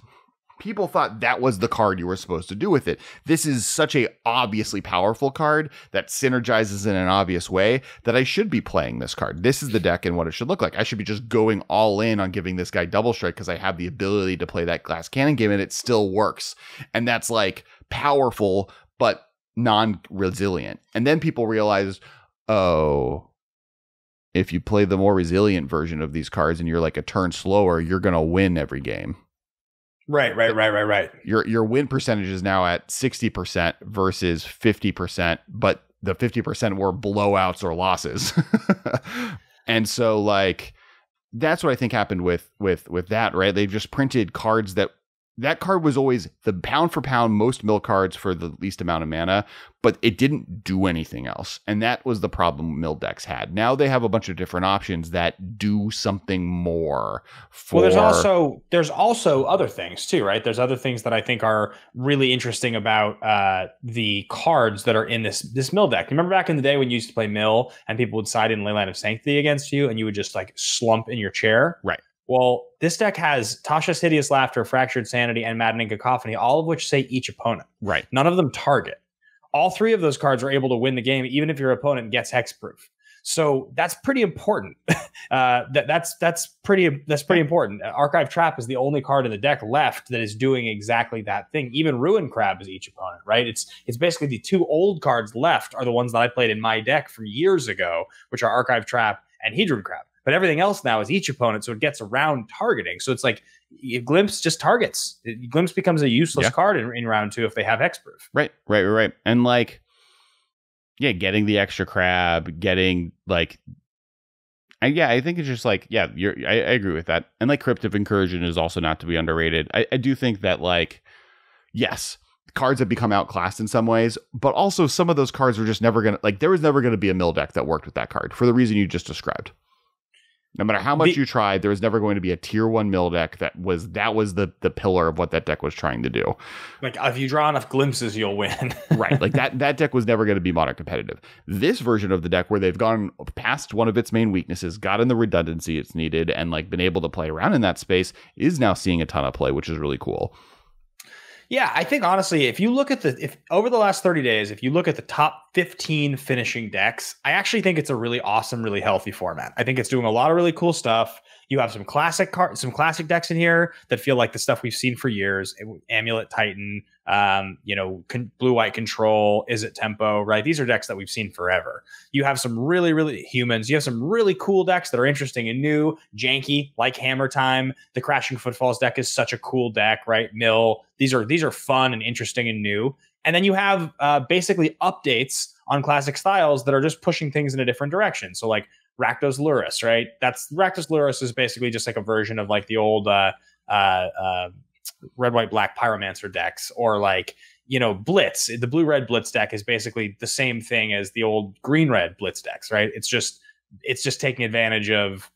A: people thought that was the card you were supposed to do with it. This is such a obviously powerful card that synergizes in an obvious way that I should be playing this card. This is the deck and what it should look like. I should be just going all in on giving this guy double strike because I have the ability to play that glass cannon game and it still works. And that's like powerful, but non-resilient. And then people realize, oh, if you play the more resilient version of these cards and you're like a turn slower, you're going to win every game.
B: Right.
A: Your win percentage is now at 60% versus 50%, but the 50% were blowouts or losses. And so like, that's what I think happened with that, right? They've just printed cards that card was always the pound for pound most mill cards for the least amount of mana, but it didn't do anything else. And that was the problem mill decks had. Now they have a bunch of different options that do something more. Well,
B: there's also other things too, right? There's other things that I think are really interesting about the cards that are in this mill deck. Remember back in the day when you used to play mill and people would side in Leyline of Sanctity against you and you would just like slump in your chair?
A: Right.
B: Well, this deck has Tasha's Hideous Laughter, Fractured Sanity, and Maddening Cacophony, all of which say each opponent.
A: Right.
B: None of them target. All three of those cards are able to win the game, even if your opponent gets hexproof. So that's pretty important. That's pretty important. Archive Trap is the only card in the deck left that is doing exactly that thing. Even Ruin Crab is each opponent, right? It's basically the two old cards left are the ones that I played in my deck for years ago, which are Archive Trap and Hedron Crab. But everything else now is each opponent, so it gets around targeting. So it's like Glimpse just targets. Glimpse becomes a useless card in round 2 if they have hexproof.
A: Right. And like, yeah, getting the extra crab, getting like, I think it's just like, I agree with that. And like Cryptic Incursion is also not to be underrated. I do think that like, yes, cards have become outclassed in some ways, but also some of those cards were just never going to, like, there was never going to be a mill deck that worked with that card for the reason you just described. No matter how much you tried, there was never going to be a tier 1 mill deck that was the pillar of what that deck was trying to do.
B: Like if you draw enough glimpses, you'll win.
A: Right. Like that deck was never going to be modern competitive. This version of the deck where they've gone past one of its main weaknesses, gotten the redundancy it's needed, and like been able to play around in that space is now seeing a ton of play, which is really cool.
B: Yeah, I think honestly, if you look at if over the last 30 days, if you look at the top 15 finishing decks, I actually think it's a really awesome, really healthy format. I think it's doing a lot of really cool stuff. You have some classic decks in here that feel like the stuff we've seen for years. Amulet Titan, Blue-White Control, Is It Tempo, right? These are decks that we've seen forever. You have some really, really humans. You have some really cool decks that are interesting and new, janky, like Hammer Time. The Crashing Footfalls deck is such a cool deck, right? Mill. These are fun and interesting and new. And then you have basically updates on classic styles that are just pushing things in a different direction. So like Rakdos Lurrus, right? Rakdos Lurrus is basically just like a version of like the old red, white, black Pyromancer decks, or like, Blitz. The blue, red Blitz deck is basically the same thing as the old green, red Blitz decks, right? It's just taking advantage of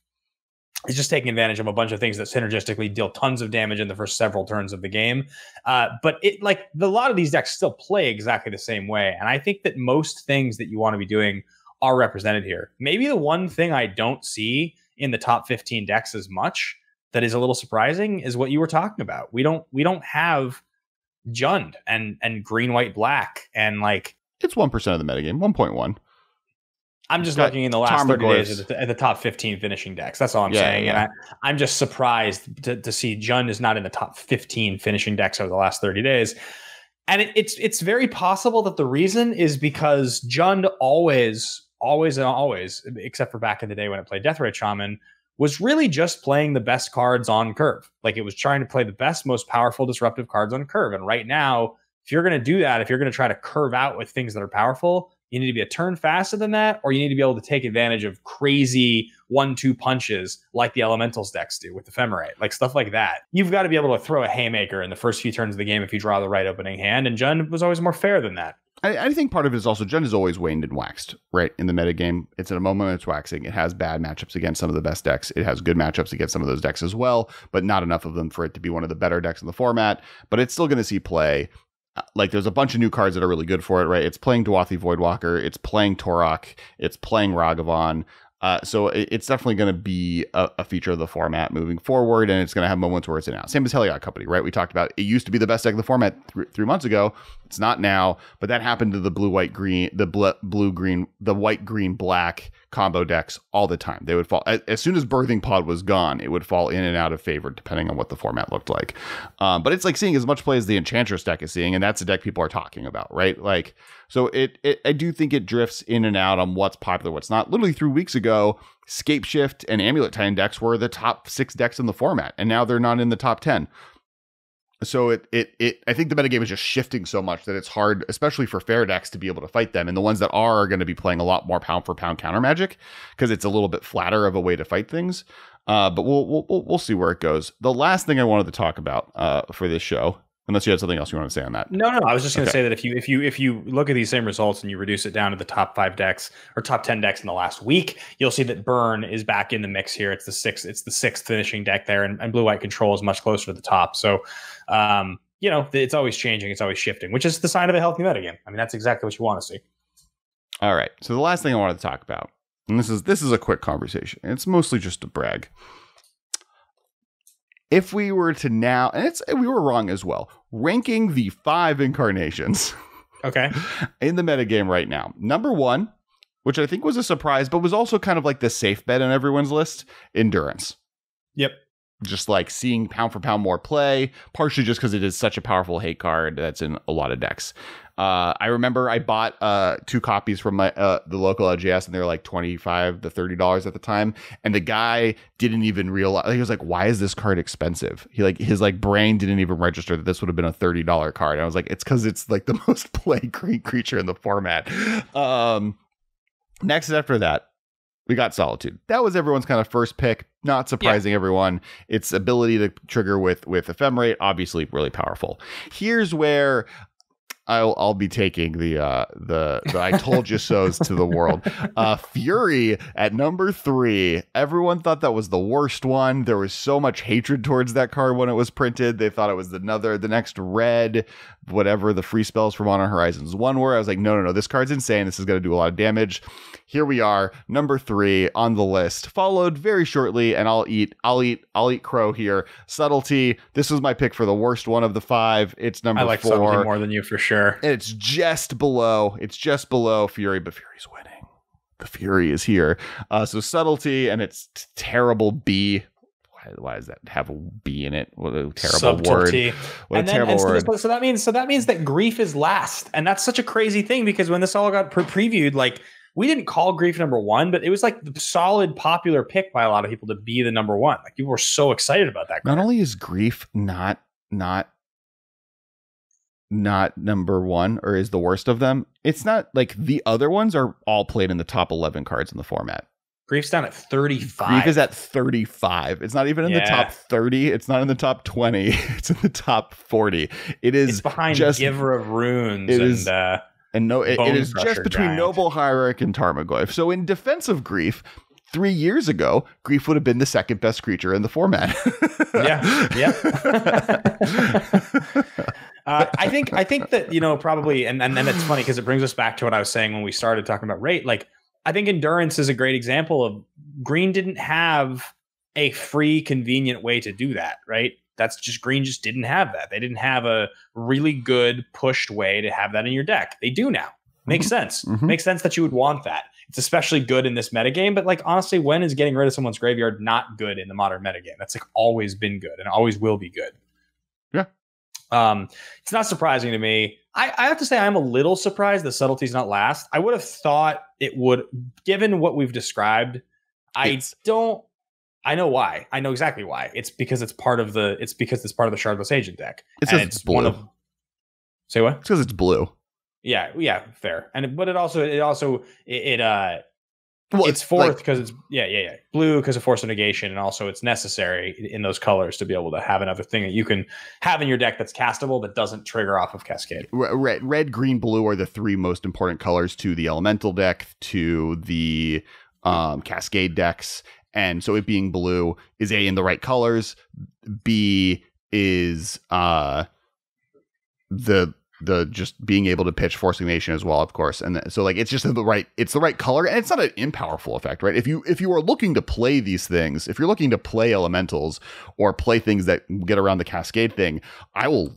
B: a bunch of things that synergistically deal tons of damage in the first several turns of the game. But a lot of these decks still play exactly the same way. And I think that most things that you want to be doing are represented here. Maybe the one thing I don't see in the top 15 decks as much that is a little surprising is what you were talking about. We don't have Jund and green, white, black, and like
A: it's 1% of the metagame, 1.1.
B: I'm just looking in the last 30 days at the top 15 finishing decks. That's all I'm saying. Yeah. And I'm just surprised to see Jund is not in the top 15 finishing decks over the last 30 days. And it's very possible that the reason is because Jund always, except for back in the day when it played Deathrite Shaman, was really just playing the best cards on curve. Like it was trying to play the best, most powerful, disruptive cards on curve. And right now, if you're going to do that, if you're going to try to curve out with things that are powerful, you need to be a turn faster than that, or you need to be able to take advantage of crazy 1-2 punches like the Elementals decks do with Ephemerate, like stuff like that. You've got to be able to throw a haymaker in the first few turns of the game if you draw the right opening hand, and Jund was always more fair than that.
A: I think part of it is also Jund is always waned and waxed, right? In the metagame, it's at a moment when it's waxing. It has bad matchups against some of the best decks. It has good matchups against some of those decks as well, but not enough of them for it to be one of the better decks in the format. But it's still going to see play. Like there's a bunch of new cards that are really good for it, right? It's playing Dwathi Voidwalker, it's playing Torok, it's playing Ragavan. So it's definitely going to be a feature of the format moving forward, and it's going to have moments where it's in out. Same as Heliod Company, right? We talked about it used to be the best deck of the format 3 months ago. It's not now, but that happened to the the white, green, black combo decks all the time. They would fall as soon as Birthing Pod was gone. It would fall in and out of favor depending on what the format looked like. But it's like seeing as much play as the Enchantress deck is seeing, and that's the deck people are talking about, right? Like, so I do think it drifts in and out on what's popular, what's not. Literally 3 weeks ago, Scapeshift and Amulet Titan decks were the top 6 decks in the format, and now they're not in the top 10. So I think the metagame is just shifting so much that it's hard, especially for fair decks, to be able to fight them. And the ones that are going to be playing a lot more pound for pound counter magic because it's a little bit flatter of a way to fight things. But we'll see where it goes. The last thing I wanted to talk about for this show, unless you had something else you want to say on that.
B: No. I was just going to say that if you look at these same results and you reduce it down to the top 5 decks or top 10 decks in the last week, you'll see that Burn is back in the mix here. It's the sixth finishing deck there, and Blue White Control is much closer to the top. So, it's always changing, it's always shifting, which is the sign of a healthy metagame. I mean, that's exactly what you want to see.
A: All right. So the last thing I wanted to talk about, and this is a quick conversation. It's mostly just a brag. If we were to now, and we were wrong as well, ranking the 5 incarnations
B: okay,
A: in the metagame right now. Number 1, which I think was a surprise, but was also kind of like the safe bet on everyone's list, Endurance.
B: Yep.
A: Just like seeing pound for pound more play, partially just because it is such a powerful hate card that's in a lot of decks. I remember I bought 2 copies from my the local LGS, and they were like $25 to $30 at the time. And the guy didn't even realize. He was like, "Why is this card expensive?" His brain didn't even register that this would have been a $30 card. And I was like, "It's because it's like the most played green creature in the format." Next after that, we got Solitude. That was everyone's kind of first pick. Not surprising everyone. Its ability to trigger with Ephemerate, obviously really powerful. Here's where I'll be taking the I told you so's to the world. Fury at number 3. Everyone thought that was the worst one. There was so much hatred towards that card when it was printed. They thought it was the next red, whatever the free spells from Modern Horizons 1 were. I was like, no, this card's insane. This is going to do a lot of damage. Here we are, number 3 on the list, followed very shortly, and I'll eat crow here. Subtlety. This was my pick for the worst one of the 5. It's number 4. I like Subtlety
B: more than you for sure.
A: It's just below Fury, but Fury's winning. The Fury is here. So Subtlety and its terrible B. Why does that have a B in it? What a terrible Subtlety word. What and a terrible word.
B: So that means that Grief is last. And that's such a crazy thing because when this all got previewed, like, we didn't call Grief number 1, but it was like the solid popular pick by a lot of people to be the number 1. Like, people were so excited about that card.
A: Not only is Grief not number 1 or is the worst of them, it's not like the other ones are all played in the top 11 cards in the format.
B: Grief's down at 35.
A: Grief is at 35. It's not even in the top 30. It's not in the top 20. It's in the top 40. It's
B: behind Giver of Runes. It is
A: just between Giant. Noble Hierarch and Tarmogoyf. So in defense of Grief, 3 years ago, Grief would have been the second best creature in the format.
B: Yeah. I think that, probably, and then it's funny because it brings us back to what I was saying when we started talking about rate. Like, I think Endurance is a great example of Green didn't have a free, convenient way to do that, right? That's just green just didn't have that. They didn't have a really good pushed way to have that in your deck. They do now. Makes sense. Makes sense that you would want that. It's especially good in this metagame, but like honestly, when is getting rid of someone's graveyard not good in the modern metagame? That's like always been good and always will be good.
A: Yeah.
B: It's not surprising to me. I have to say I'm a little surprised that Subtlety's not last. I would have thought it would, given what we've described. I know why. I know exactly why. It's because it's part of the Shardless Agent deck.
A: It's blue.
B: Say what?
A: It's because it's blue.
B: Yeah, fair. But it's fourth because it's blue because of Force of Negation, and also it's necessary in those colors to be able to have another thing that you can have in your deck that's castable that doesn't trigger off of Cascade.
A: Red, green, blue are the three most important colors to the Elemental deck, to the Cascade decks, and so it being blue is A, in the right colors, B is the just being able to pitch Force of Negation as well, of course. And so like it's just the right color, and it's not an impowerful effect, right? If you are looking to play these things, if you're looking to play elementals or play things that get around the Cascade thing, I'll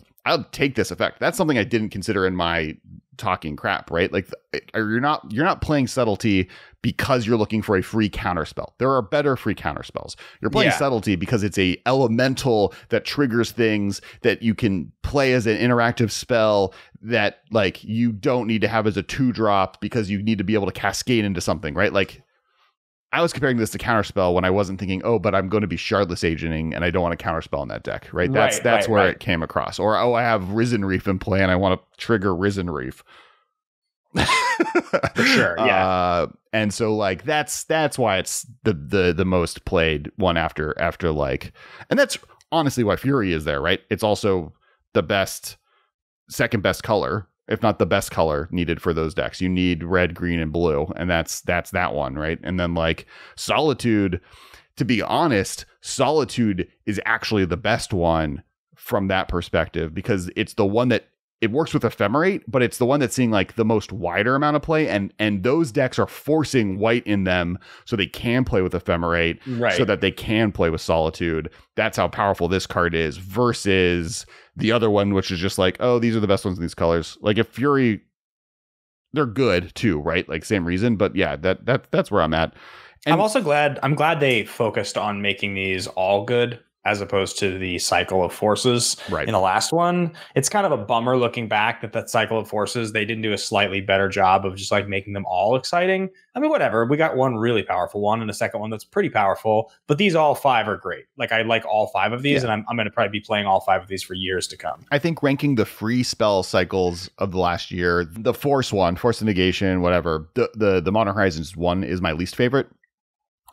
A: take this effect. That's something I didn't consider in my talking crap, right? Like you're not playing Subtlety because you're looking for a free counterspell. There are better free counterspells. You're playing Subtlety because it's a elemental that triggers things that you can play as an interactive spell that like you don't need to have as a 2-drop because you need to be able to cascade into something, right? Like I was comparing this to counterspell when I wasn't thinking, oh, but I'm going to be Shardless Agenting and I don't want to counterspell in that deck, right? That's where it came across. Or, oh, I have Risen Reef in play and I want to trigger Risen Reef.
B: For sure, yeah.
A: And so like that's why it's the most played one after like, and that's honestly why Fury is there, right? It's also the second best color, if not the best color needed for those decks. You need red, green, and blue, and that's that one, right? And then like Solitude, to be honest, Solitude is actually the best one from that perspective because it's the one that it works with Ephemerate, but it's the one that's seeing like the most wider amount of play, and those decks are forcing white in them so they can play with Ephemerate, so that they can play with Solitude. That's how powerful this card is versus the other one, which is just like, oh, these are the best ones in these colors. Like if Fury, they're good too, right? Like same reason, but yeah, that's where I'm at. And
B: I'm also glad they focused on making these all good, as opposed to the cycle of forces in the last one. It's kind of a bummer looking back that cycle of forces, they didn't do a slightly better job of just like making them all exciting. I mean, whatever. We got one really powerful one and a second one that's pretty powerful, but these all 5 are great. Like I like all 5 of these, and I'm going to probably be playing all 5 of these for years to come.
A: I think ranking the free spell cycles of the last year, the Force one, Force of Negation, whatever, the Modern Horizons one is my least favorite.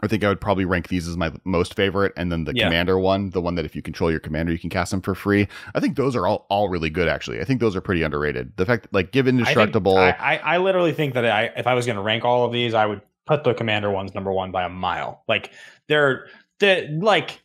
A: I think I would probably rank these as my most favorite, and then the Commander one, the one that if you control your commander, you can cast them for free. I think those are all really good, actually. I think those are pretty underrated. The fact that, like, give Indestructible...
B: I literally think that if I was going to rank all of these, I would put the Commander ones number 1 by a mile. Like, they're like,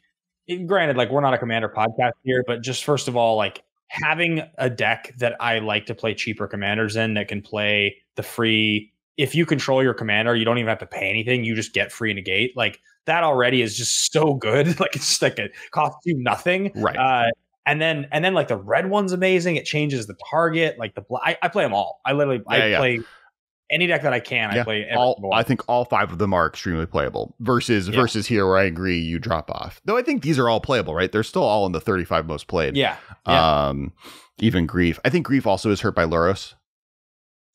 B: granted, like, we're not a Commander podcast here, but just first of all, like, having a deck that I like to play cheaper Commanders in that can play the free... If you control your commander, you don't even have to pay anything. You just get free negate. Like that already is just so good. Like it's just like it costs you nothing.
A: Right.
B: And then like the red one's amazing. It changes the target. Like I play them all. I literally play any deck that I can. I play all.
A: I think all 5 of them are extremely playable. Versus here, where I agree, you drop off. Though I think these are all playable, right? They're still all in the 35 most played.
B: Yeah.
A: Even Grief. I think Grief also is hurt by Luros.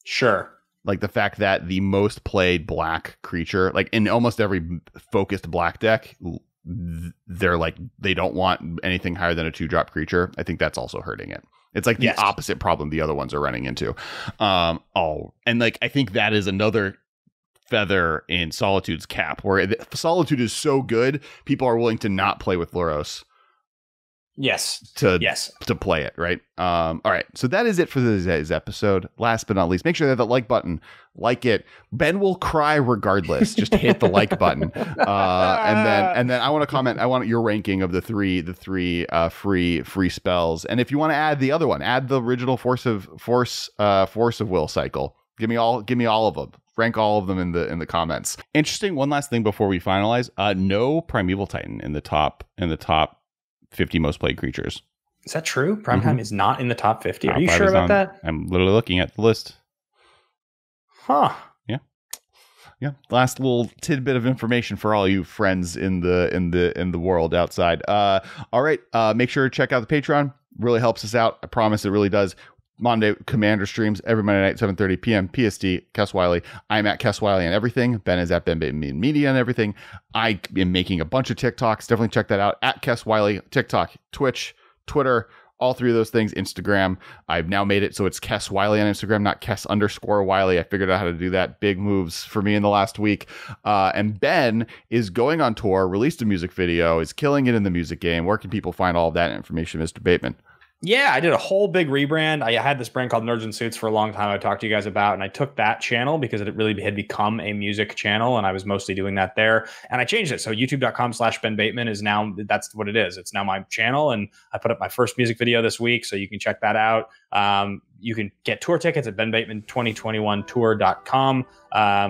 B: Sure.
A: Like the fact that the most played black creature, like in almost every focused black deck, they're like, they don't want anything higher than a 2-drop creature. I think that's also hurting it. It's like the opposite problem the other ones are running into. And like, I think that is another feather in Solitude's cap, where Solitude is so good, people are willing to not play with Luros. To play it, right? All right, so that is it for today's episode. Last but not least, make sure that the like button, like it. Ben will cry regardless. Just hit the like button, and then I want to comment. I want your ranking of the three free spells, and if you want to add the other one, add the original Force of Will cycle. Give me all of them. rank all of them in the comments. Interesting. One last thing before we finalize. No Primeval Titan in the top 50 most played creatures.
B: Is that true? Primetime is not in the top 50. Are you
A: Top 5
B: sure
A: is
B: about that?
A: I'm literally looking at the list.
B: Huh.
A: Yeah. Last little tidbit of information for all you friends in the world outside. All right. Make sure to check out the Patreon. Really helps us out. I promise it really does. Monday Commander streams every Monday night, 7:30 p.m. PST. Kess Wiley. I'm at Kess Wiley on everything. Ben is at Ben Bateman Media and everything. I am making a bunch of TikToks. Definitely check that out. At Kess Wiley, TikTok, Twitch, Twitter. All three of those things. Instagram. I've now made it so it's Kess Wiley on Instagram, not Kess_Wiley. I figured out how to do that. Big moves for me in the last week. And Ben is going on tour, released a music video, is killing it in the music game. Where can people find all of that information, Mr. Bateman?
B: Yeah, I did a whole big rebrand. I had this brand called Nerds and Suits for a long time I talked to you guys about, and I took that channel because it really had become a music channel, and I was mostly doing that there. And I changed it. So youtube.com/Ben Bateman is now, that's what it is. It's now my channel, and I put up my first music video this week, so you can check that out. You can get tour tickets at benbateman2021tour.com,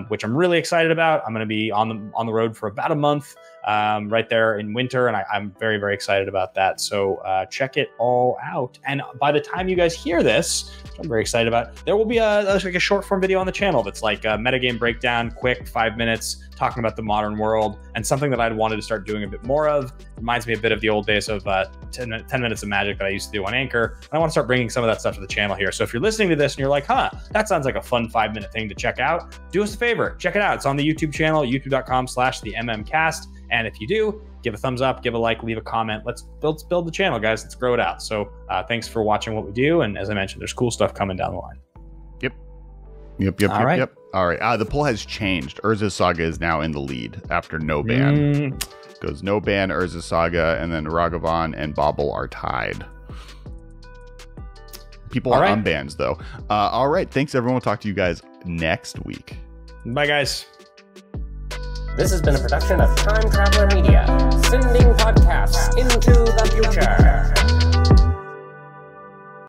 B: which I'm really excited about. I'm going to be on the road for about a month, right there in winter, and I'm very, very excited about that. So check it all out. And by the time you guys hear this, which I'm very excited about, there will be a short form video on the channel that's like a metagame breakdown, quick 5 minutes, talking about the modern world, and something that I'd wanted to start doing a bit more of. Reminds me a bit of the old days of 10 minutes of magic that I used to do on Anchor. And I want to start bringing some of that stuff to the channel here. So if you're listening to this and you're like, that sounds like a fun 5-minute thing to check out, do us a favor, check it out. It's on the YouTube channel, youtube.com/the MMcast. And if you do, give a thumbs up, give a like, leave a comment. Let's build the channel, guys. Let's grow it out. So thanks for watching what we do. And as I mentioned, there's cool stuff coming down the line.
A: Yep. All right. The poll has changed. Urza's Saga is now in the lead after no ban. Goes no ban, Urza's Saga, and then Ragavan and Bobble are tied. People are on bans, though. All right. Thanks, everyone. We'll talk to you guys next week.
B: Bye, guys.
C: This has been a production of Time Traveler Media, sending podcasts into the future.